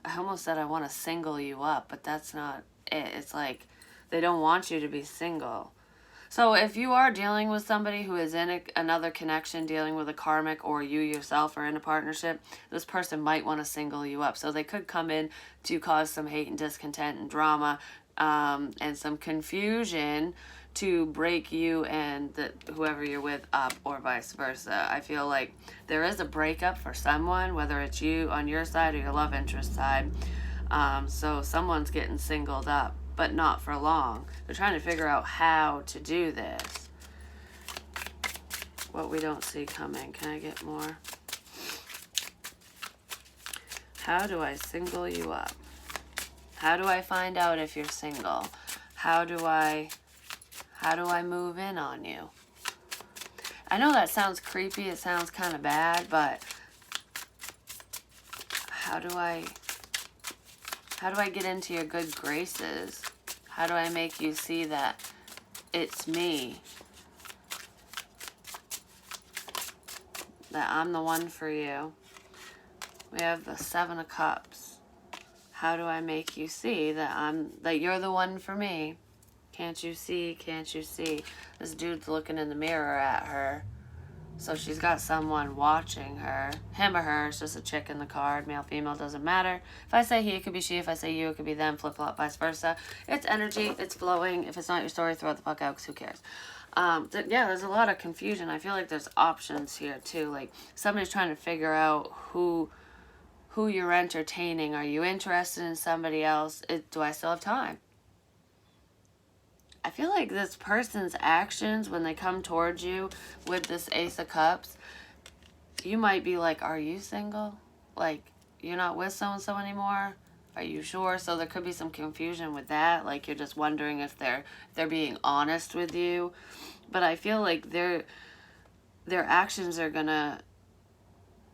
I almost said I want to single you up, but that's not it. It's like they don't want you to be single. So if you are dealing with somebody who is in another connection, dealing with a karmic, or you yourself are in a partnership, this person might want to single you up. So they could come in to cause some hate and discontent and drama, and some confusion to break you and whoever you're with up, or vice versa. I feel like there is a breakup for someone, whether it's you on your side or your love interest side. So someone's getting singled up, but not for long. They're trying to figure out how to do this. What we don't see coming. Can I get more? How do I single you up? How do I find out if you're single? How do I move in on you? I know that sounds creepy. It sounds kind of bad, but how do I get into your good graces? How do I make you see that it's me? That I'm the one for you. We have the Seven of Cups. How do I make you see that you're the one for me? Can't you see? Can't you see? This dude's looking in the mirror at her. So she's got someone watching her. Him or her. It's just a chick in the card. Male, female, doesn't matter. If I say he, it could be she. If I say you, it could be them. Flip-flop, vice versa. It's energy. It's flowing. If it's not your story, throw it the fuck out, because who cares? Yeah, there's a lot of confusion. I feel like there's options here, too. Like, somebody's trying to figure out who you're entertaining. Are you interested in somebody else? Do I still have time? I feel like this person's actions when they come towards you with this Ace of Cups, you might be like, are you single? Like, you're not with so-and-so anymore? Are you sure? So there could be some confusion with that. Like, you're just wondering if they're being honest with you. But I feel like their actions are gonna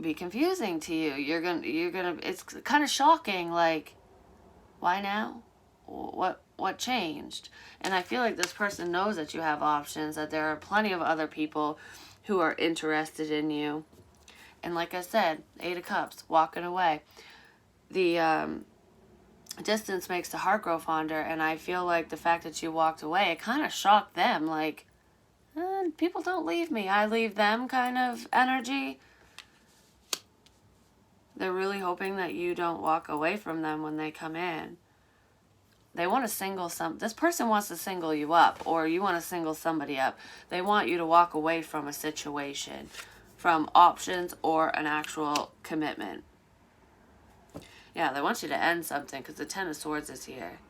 be confusing to you. You're gonna it's kind of shocking. Like, why now? What changed? And I feel like this person knows that you have options, that there are plenty of other people who are interested in you. And like I said, Eight of Cups, walking away. The distance makes the heart grow fonder, and I feel like the fact that you walked away, it kind of shocked them. Like, people don't leave me, I leave them kind of energy. They're really hoping that you don't walk away from them when they come in. They want to this person wants to single you up, or you want to single somebody up. They want you to walk away from a situation, from options or an actual commitment. Yeah, they want you to end something, because the Ten of Swords is here.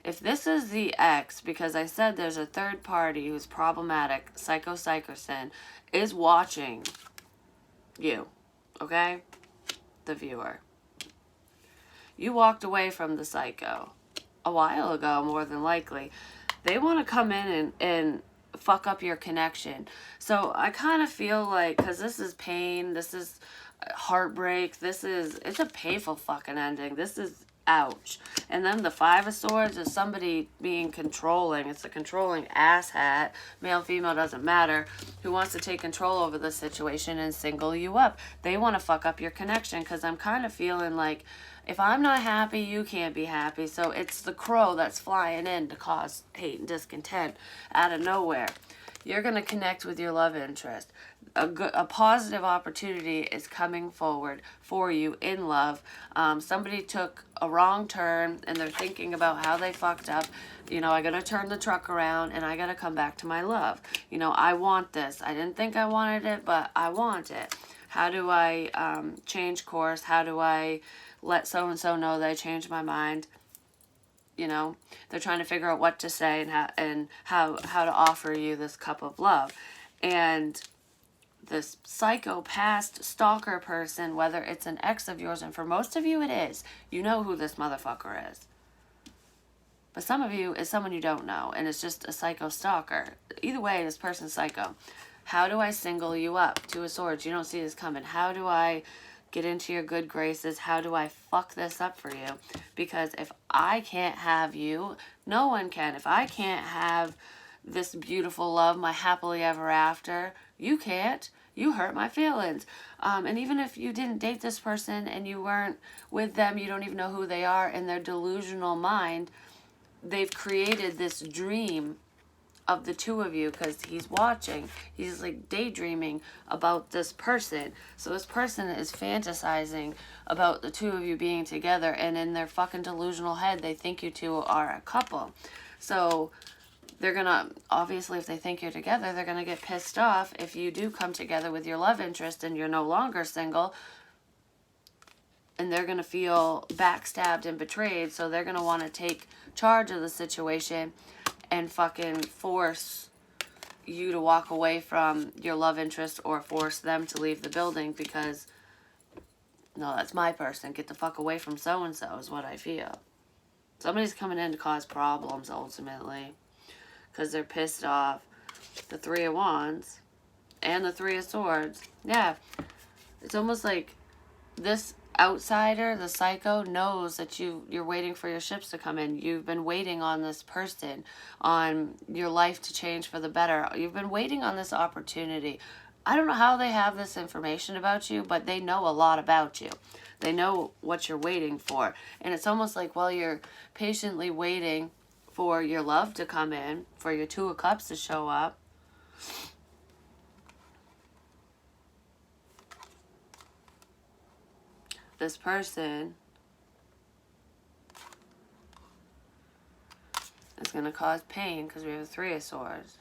If this is the ex, because I said there's a third party who's problematic, psycho-psycherson, is watching you, okay? The viewer. You walked away from the psycho a while ago, more than likely. They want to come in and fuck up your connection. So I kind of feel like, because this is pain, this is heartbreak, it's a painful fucking ending. This is ouch. And then the Five of Swords is somebody being controlling. It's a controlling asshat, male, female, doesn't matter, who wants to take control over the situation and single you up. They want to fuck up your connection, because I'm kind of feeling like If I'm not happy, you can't be happy. So it's the crow that's flying in to cause hate and discontent out of nowhere. You're going to connect with your love interest. A positive opportunity is coming forward for you in love. Somebody took a wrong turn and they're thinking about how they fucked up. You know, I got to turn the truck around and I got to come back to my love. You know, I want this. I didn't think I wanted it, but I want it. How do I change course? How do I let so-and-so know that I changed my mind? You know, they're trying to figure out what to say and how to offer you this cup of love. And this psycho past stalker person, whether it's an ex of yours, and for most of you it is, you know who this motherfucker is. But some of you is someone you don't know, and it's just a psycho stalker. Either way, this person's psycho. How do I single you up? Two of Swords, you don't see this coming. How do I get into your good graces? How do I fuck this up for you? Because if I can't have you, no one can. If I can't have this beautiful love, my happily ever after, you can't. You hurt my feelings. And even if you didn't date this person and you weren't with them, you don't even know who they are, in their delusional mind, they've created this dream of the two of you because he's watching. He's like daydreaming about this person. So this person is fantasizing about the two of you being together, and in their fucking delusional head, they think you two are a couple. So they're gonna, obviously, if they think you're together, they're gonna get pissed off if you do come together with your love interest and you're no longer single, and they're gonna feel backstabbed and betrayed. So they're gonna want to take charge of the situation and fucking force you to walk away from your love interest, or force them to leave the building because, no, that's my person. Get the fuck away from so-and-so is what I feel. Somebody's coming in to cause problems ultimately because they're pissed off. The Three of Wands and the Three of Swords. Yeah, it's almost like this outsider, the psycho, knows that you're waiting for your ships to come in. You've been waiting on this person, on your life to change for the better. You've been waiting on this opportunity. I don't know how they have this information about you, but they know a lot about you. They know what you're waiting for. And it's almost like while you're patiently waiting for your love to come in, for your Two of Cups to show up, this person is going to cause pain because we have the Three of Swords.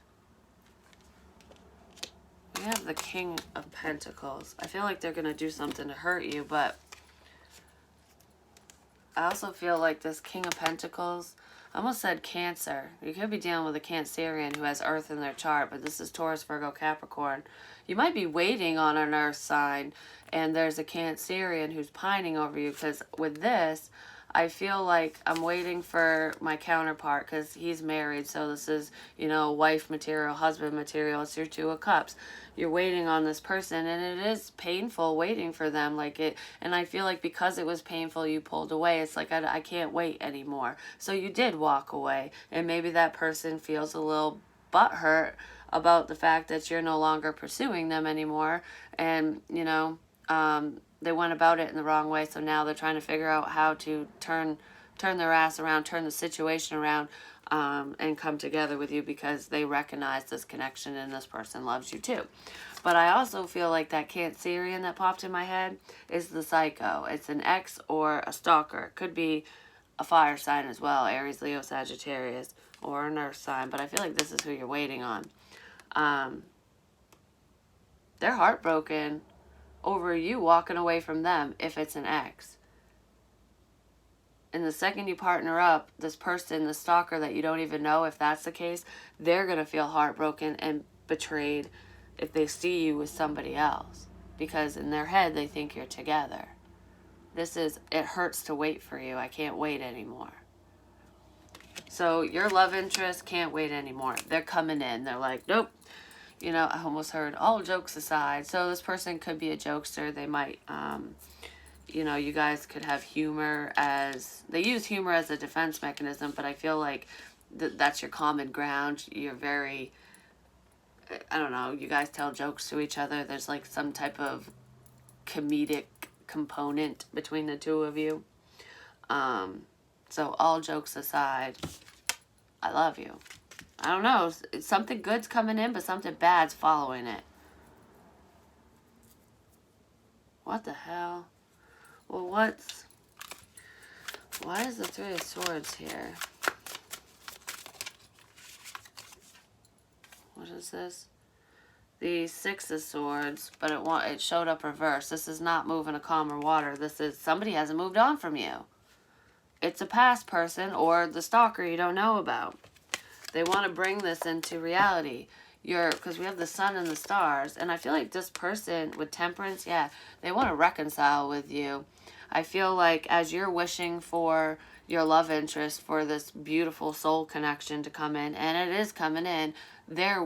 We have the King of Pentacles. I feel like they're going to do something to hurt you, but I also feel like this King of Pentacles, I almost said Cancer. You could be dealing with a Cancerian who has Earth in their chart, but this is Taurus, Virgo, Capricorn. You might be waiting on an Earth sign, and there's a Cancerian who's pining over you, because with this, I feel like I'm waiting for my counterpart because he's married. So this is, you know, wife material, husband material. It's your Two of Cups. You're waiting on this person, and it is painful waiting for them. Like it, and I feel like because it was painful, you pulled away. It's like, I can't wait anymore. So you did walk away, and maybe that person feels a little butthurt about the fact that you're no longer pursuing them anymore. And, you know, they went about it in the wrong way, so now they're trying to figure out how to turn their ass around, turn the situation around, and come together with you because they recognize this connection and this person loves you too. But I also feel like that Cancerian that popped in my head is the psycho. It's an ex or a stalker. It could be a fire sign as well, Aries, Leo, Sagittarius, or an earth sign, but I feel like this is who you're waiting on. They're heartbroken over you walking away from them if it's an ex. And the second you partner up, this person, the stalker that you don't even know, if that's the case, they're going to feel heartbroken and betrayed if they see you with somebody else. Because in their head, they think you're together. It hurts to wait for you. I can't wait anymore. So your love interest can't wait anymore. They're coming in. They're like, nope. You know, I almost heard, all jokes aside. So this person could be a jokester. They might, you know, you guys could have humor as, they use humor as a defense mechanism, but I feel like that's your common ground. You're very, I don't know, you guys tell jokes to each other. There's like some type of comedic component between the two of you. So all jokes aside, I love you. I don't know. Something good's coming in, but something bad's following it. What the hell? Well, why is the Three of Swords here? What is this? The Six of Swords, but it showed up reversed. This is not moving a calmer water. This is somebody hasn't moved on from you. It's a past person or the stalker you don't know about. They want to bring this into reality. Because we have the sun and the stars, and I feel like this person with Temperance, yeah, they want to reconcile with you. I feel like as you're wishing for your love interest, for this beautiful soul connection to come in, and it is coming in, they're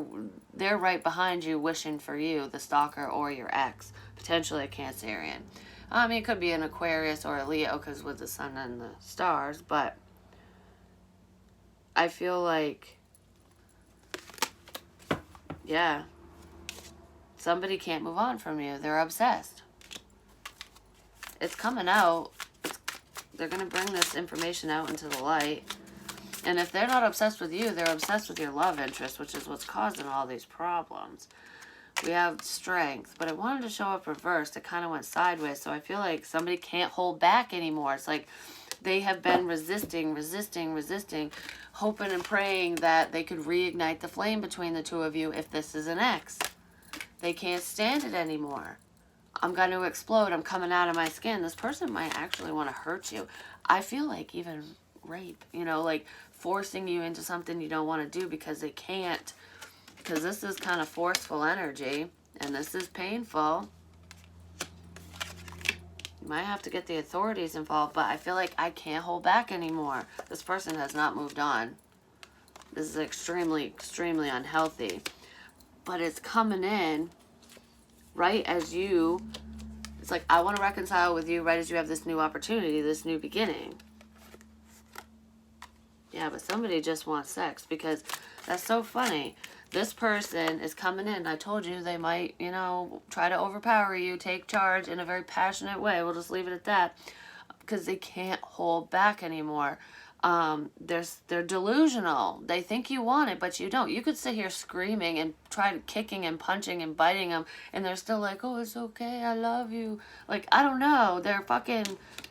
right behind you wishing for you, the stalker or your ex, potentially a Cancerian. I mean, it could be an Aquarius or a Leo, because with the sun and the stars, but I feel like, yeah, somebody can't move on from you. They're obsessed. It's coming out. They're going to bring this information out into the light. And if they're not obsessed with you, they're obsessed with your love interest, which is what's causing all these problems. We have Strength, but it wanted to show up reversed. It kind of went sideways, so I feel like somebody can't hold back anymore. It's like they have been resisting, hoping and praying that they could reignite the flame between the two of you if this is an ex. They can't stand it anymore. I'm going to explode. I'm coming out of my skin. This person might actually want to hurt you. I feel like even rape, like forcing you into something you don't want to do because they can't. Because this is kind of forceful energy, and this is painful. You might have to get the authorities involved, but I feel like I can't hold back anymore. This person has not moved on. This is extremely, extremely unhealthy. But it's coming in right as you, it's like, I want to reconcile with you right as you have this new opportunity, this new beginning. Yeah, but somebody just wants sex, because that's so funny. This person is coming in. I told you they might, try to overpower you, take charge in a very passionate way. We'll just leave it at that, because they can't hold back anymore. They're delusional. They think you want it, but you don't. You could sit here screaming and try kicking and punching and biting them, and they're still like, oh, it's okay, I love you. Like, I don't know.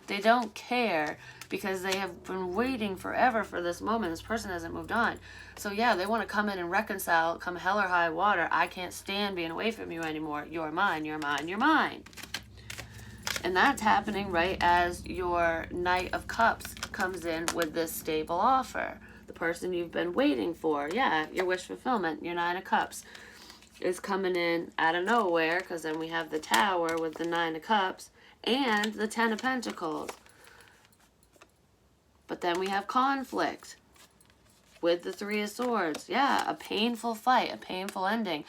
They don't care, because they have been waiting forever for this moment. This person hasn't moved on. So yeah, they want to come in and reconcile, come hell or high water. I can't stand being away from you anymore. You're mine, you're mine, you're mine. And that's happening right as your Knight of Cups comes in with this stable offer. The person you've been waiting for, yeah, your wish fulfillment, your Nine of Cups, is coming in out of nowhere, because then we have the Tower with the Nine of Cups and the Ten of Pentacles. But then we have conflict with the Three of Swords. Yeah, a painful fight, a painful ending.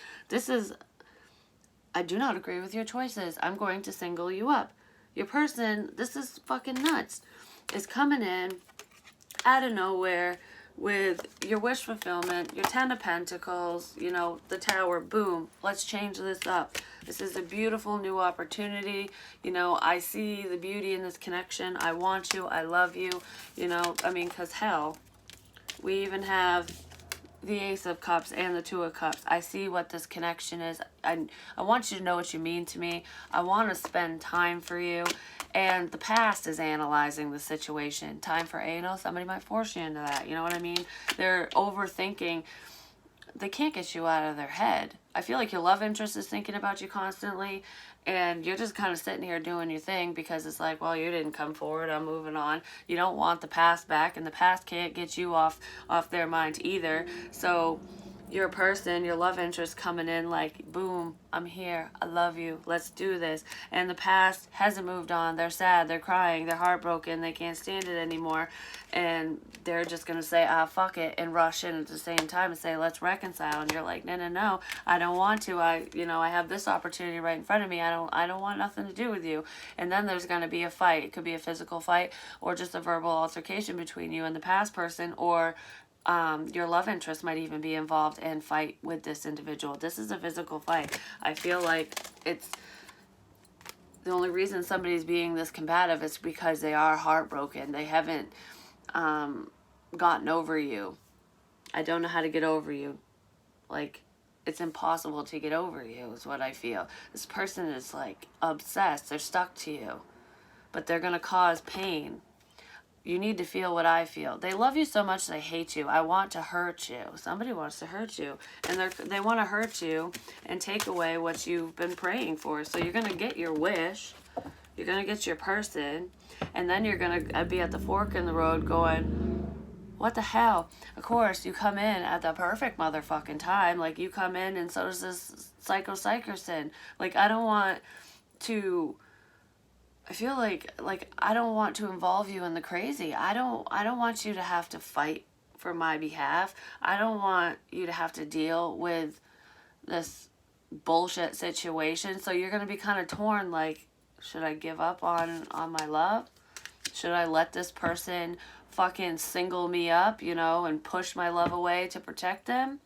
I do not agree with your choices. I'm going to single you up. Your person, this is fucking nuts, is coming in out of nowhere with your wish fulfillment, your Ten of Pentacles, the Tower, boom, let's change this up. This is a beautiful new opportunity. I see the beauty in this connection. I want you. I love you. Because hell, we even have the Ace of Cups and the Two of Cups. I see what this connection is. I want you to know what you mean to me. I want to spend time for you. And the past is analyzing the situation. Time for anal, somebody might force you into that. You know what I mean? They're overthinking. They can't get you out of their head. I feel like your love interest is thinking about you constantly, and you're just kind of sitting here doing your thing, because it's like, well, you didn't come forward, I'm moving on. You don't want the past back, and the past can't get you off their mind either. So your person, your love interest coming in like, boom, I'm here, I love you, let's do this. And the past hasn't moved on. They're sad, they're crying, they're heartbroken, they can't stand it anymore, and they're just gonna say, fuck it, and rush in at the same time and say, let's reconcile. And you're like, no, I don't want to. I have this opportunity right in front of me. I don't want nothing to do with you. And then there's gonna be a fight. It could be a physical fight, or just a verbal altercation between you and the past person, or your love interest might even be involved and fight with this individual. This is a physical fight. I feel like the only reason somebody's being this combative is because they are heartbroken. They haven't gotten over you. I don't know how to get over you. Like, it's impossible to get over you is what I feel. This person is like obsessed. They're stuck to you. But they're going to cause pain. You need to feel what I feel. They love you so much they hate you. I want to hurt you. Somebody wants to hurt you. And they want to hurt you and take away what you've been praying for. So you're going to get your wish. You're going to get your person. And then you're going to be at the fork in the road going, what the hell? Of course, you come in at the perfect motherfucking time. Like, you come in and so does this psycho-psycherson. Like, I don't want to... I feel like I don't want to involve you in the crazy. I don't want you to have to fight for my behalf. I don't want you to have to deal with this bullshit situation. So you're going to be kind of torn, like, should I give up on my love? Should I let this person fucking single me up, you know, and push my love away to protect them?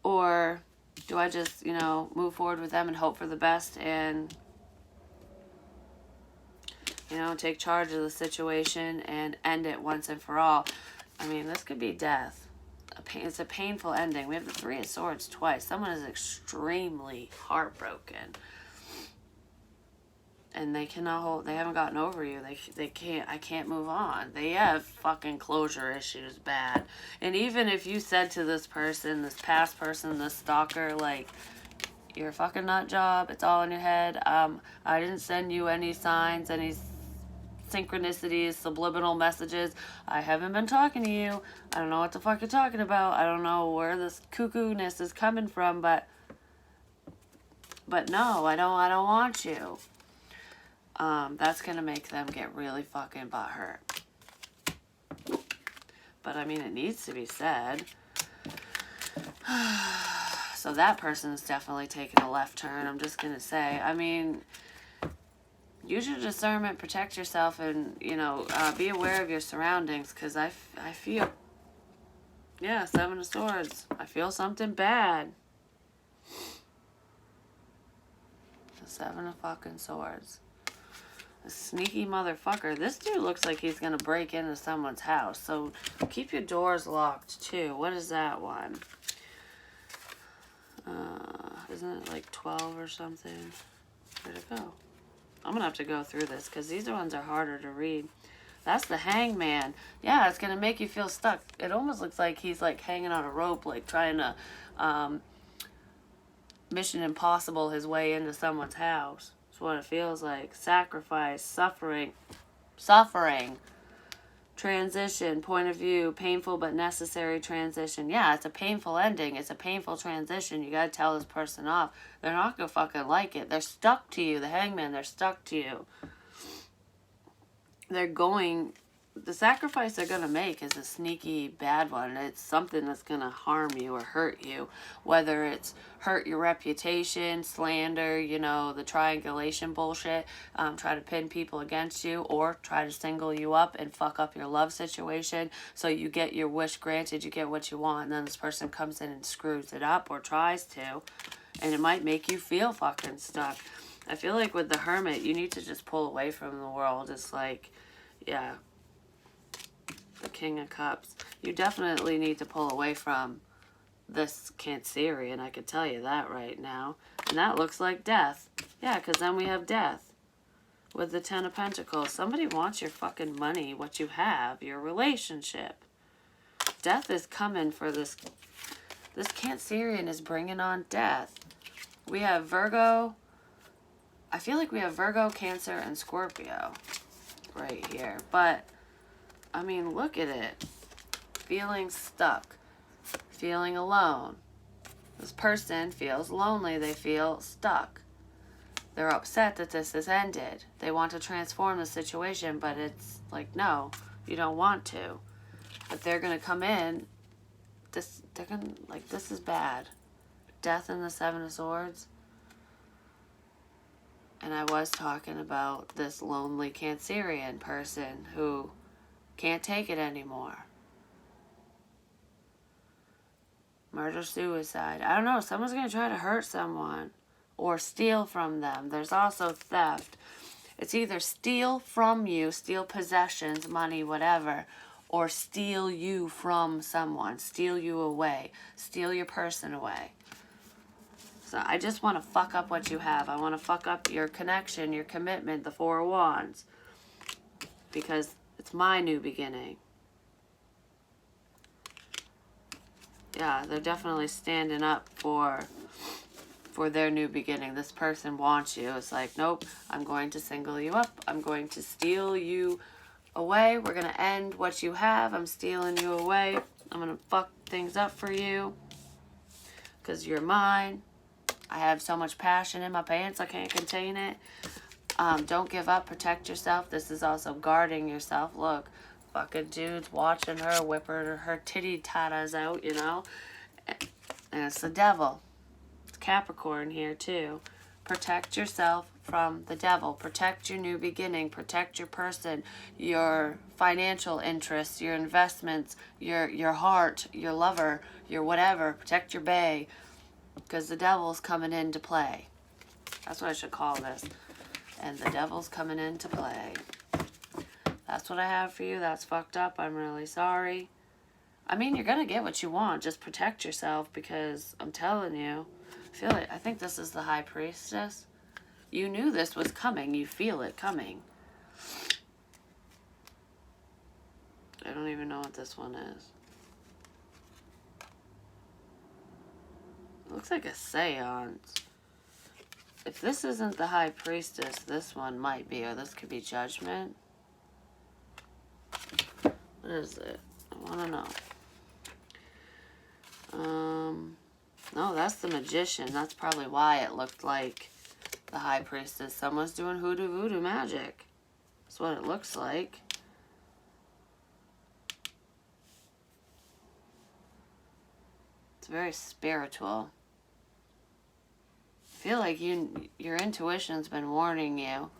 Or do I just, you know, move forward with them and hope for the best and, you know, take charge of the situation and end it once and for all? I mean, this could be death. It's a painful ending. We have the Three of Swords twice. Someone is extremely heartbroken. And they cannot hold, they haven't gotten over you. They can't, I can't move on. They have fucking closure issues bad. And even if you said to this person, this past person, this stalker, like, you're a fucking nut job, it's all in your head. I didn't send you any signs, any synchronicities, subliminal messages. I haven't been talking to you. I don't know what the fuck you're talking about. I don't know where this cuckoo-ness is coming from, but no, I don't want you. That's gonna make them get really fucking butthurt. But I mean, it needs to be said. So that person is definitely taking a left turn, I'm just gonna say. I mean, use your discernment, protect yourself, and, you know, be aware of your surroundings, because I feel, yeah, Seven of Swords. I feel something bad. The Seven of fucking Swords. A sneaky motherfucker. This dude looks like he's gonna break into someone's house, so keep your doors locked, too. What is that one? Isn't it like 12 or something? Where'd it go? I'm gonna have to go through this because these ones are harder to read. That's the Hangman. Yeah, it's gonna make you feel stuck. It almost looks like he's like hanging on a rope, like trying to Mission Impossible his way into someone's house. That's what it feels like. Sacrifice, suffering, transition, point of view, painful but necessary transition. Yeah, it's a painful ending. It's a painful transition. You gotta tell this person off. They're not gonna fucking like it. They're stuck to you. The Hangman, they're stuck to you. The sacrifice they're gonna make is a sneaky bad one. It's something that's gonna harm you or hurt you. Whether it's hurt your reputation, slander, you know, the triangulation bullshit, try to pin people against you, or try to single you up and fuck up your love situation so you get your wish granted, you get what you want, and then this person comes in and screws it up or tries to, and it might make you feel fucking stuck. I feel like with the Hermit, you need to just pull away from the world. It's like, yeah, the King of Cups. You definitely need to pull away from this Cancerian, I could tell you that right now. And that looks like death. Yeah, because then we have death with the Ten of Pentacles. Somebody wants your fucking money, what you have, your relationship. Death is coming for this. This Cancerian is bringing on death. We have Virgo. I feel like we have Virgo, Cancer, and Scorpio right here. But, I mean, look at it. Feeling stuck. Feeling alone. This person feels lonely. They feel stuck. They're upset that this has ended. They want to transform the situation, but it's like, no, you don't want to. But they're going to come in. This is bad. Death and the Seven of Swords. And I was talking about this lonely Cancerian person who can't take it anymore. Murder, suicide. I don't know. Someone's going to try to hurt someone. or steal from them. There's also theft. It's either steal from you, steal possessions, money, whatever, or steal you from someone, steal you away, steal your person away. So I just want to fuck up what you have. I want to fuck up your connection, your commitment, the Four of Wands. Because it's my new beginning. Yeah, they're definitely standing up for their new beginning. This person wants you. It's like, nope, I'm going to single you up. I'm going to steal you away. We're going to end what you have. I'm stealing you away. I'm going to fuck things up for you because you're mine. I have so much passion in my pants, I can't contain it. Don't give up. Protect yourself. This is also guarding yourself. Look, fucking dude's watching her whip her titty tatas out, you know. And it's the devil. Capricorn here too. Protect yourself from the devil. Protect your new beginning. Protect your person, your financial interests, your investments, your heart, your lover, your whatever. Protect your bae, because the devil's coming into play. That's what I should call this. And the devil's coming into play. That's what I have for you. That's fucked up. I'm really sorry. I mean, you're gonna get what you want. Just protect yourself, because I'm telling you, feel it. I think this is the High Priestess. You knew this was coming. You feel it coming. I don't even know what this one is. It looks like a seance. If this isn't the High Priestess, this one might be, or this could be Judgment. What is it? I want to know. No, that's the Magician. That's probably why it looked like the High Priestess. Someone's doing hoodoo voodoo magic. That's what it looks like. It's very spiritual. I feel like your intuition's been warning you,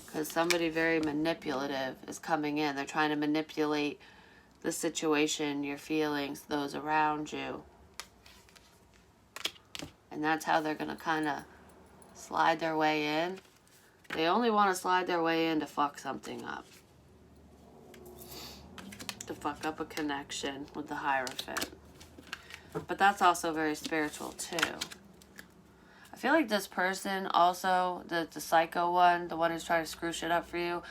because somebody very manipulative is coming in. They're trying to manipulate the situation, your feelings, those around you. And that's how they're going to kind of slide their way in. They only want to slide their way in to fuck something up. To fuck up a connection with the Hierophant. But that's also very spiritual too. I feel like this person also, the psycho one, the one who's trying to screw shit up for you,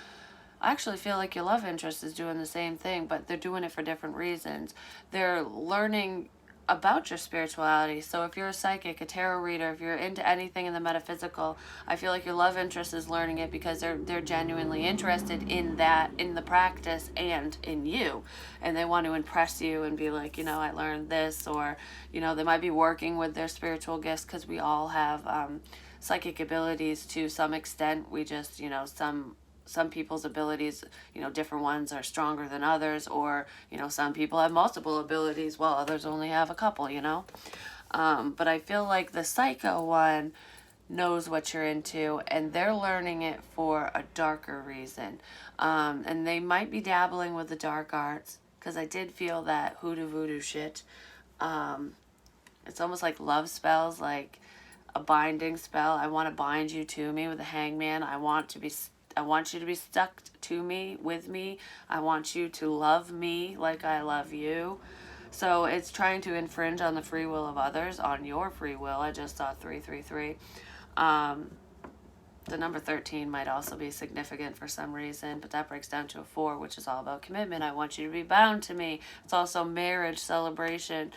I actually feel like your love interest is doing the same thing, but they're doing it for different reasons. They're learning about your spirituality. So if you're a psychic, a tarot reader, if you're into anything in the metaphysical, I feel like your love interest is learning it because they're genuinely interested in that, in the practice and in you. And they want to impress you and be like, you know, I learned this, or, you know, they might be working with their spiritual gifts, because we all have psychic abilities to some extent. We just, you know, some people's abilities, you know, different ones are stronger than others, or, you know, some people have multiple abilities while others only have a couple, you know. But I feel like the psycho one knows what you're into, and they're learning it for a darker reason. And they might be dabbling with the dark arts, because I did feel that hoodoo voodoo shit. It's almost like love spells, like a binding spell. I want to bind you to me with a hangman. I want you to be stuck to me, with me. I want you to love me like I love you. So it's trying to infringe on the free will of others, on your free will. I just saw 333. The number 13 might also be significant for some reason, but that breaks down to a 4, which is all about commitment. I want you to be bound to me. It's also marriage, celebration.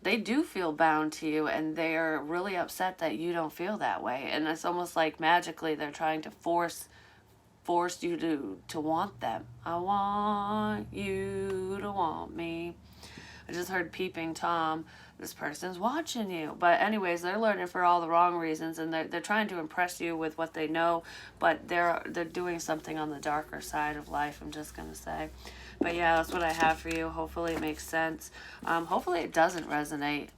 They do feel bound to you, and they're really upset that you don't feel that way. And it's almost like magically they're trying to force you to want them. I want you to want me. I just heard Peeping Tom. This person's watching you. But anyways, they're learning for all the wrong reasons, and they're trying to impress you with what they know, but they're doing something on the darker side of life, I'm just going to say. But yeah, that's what I have for you. Hopefully it makes sense. Hopefully it doesn't resonate.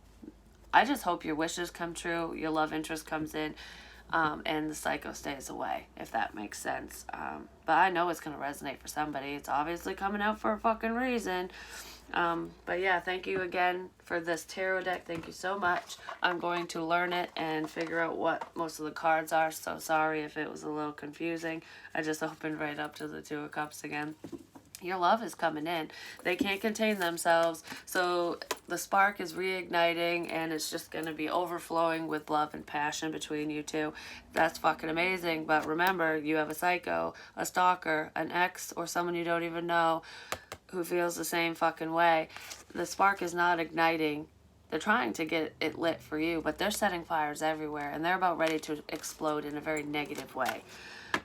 I just hope your wishes come true, your love interest comes in, and the psycho stays away, if that makes sense. But I know it's going to resonate for somebody. It's obviously coming out for a fucking reason. But yeah, thank you again for this tarot deck. Thank you so much. I'm going to learn it and figure out what most of the cards are. So sorry if it was a little confusing. I just opened right up to the Two of Cups again. Your love is coming in. They can't contain themselves. So the spark is reigniting and it's just going to be overflowing with love and passion between you two. That's fucking amazing. But remember, you have a psycho, a stalker, an ex, or someone you don't even know who feels the same fucking way. The spark is not igniting. They're trying to get it lit for you, but they're setting fires everywhere and they're about ready to explode in a very negative way.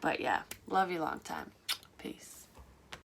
But yeah, love you long time. Peace.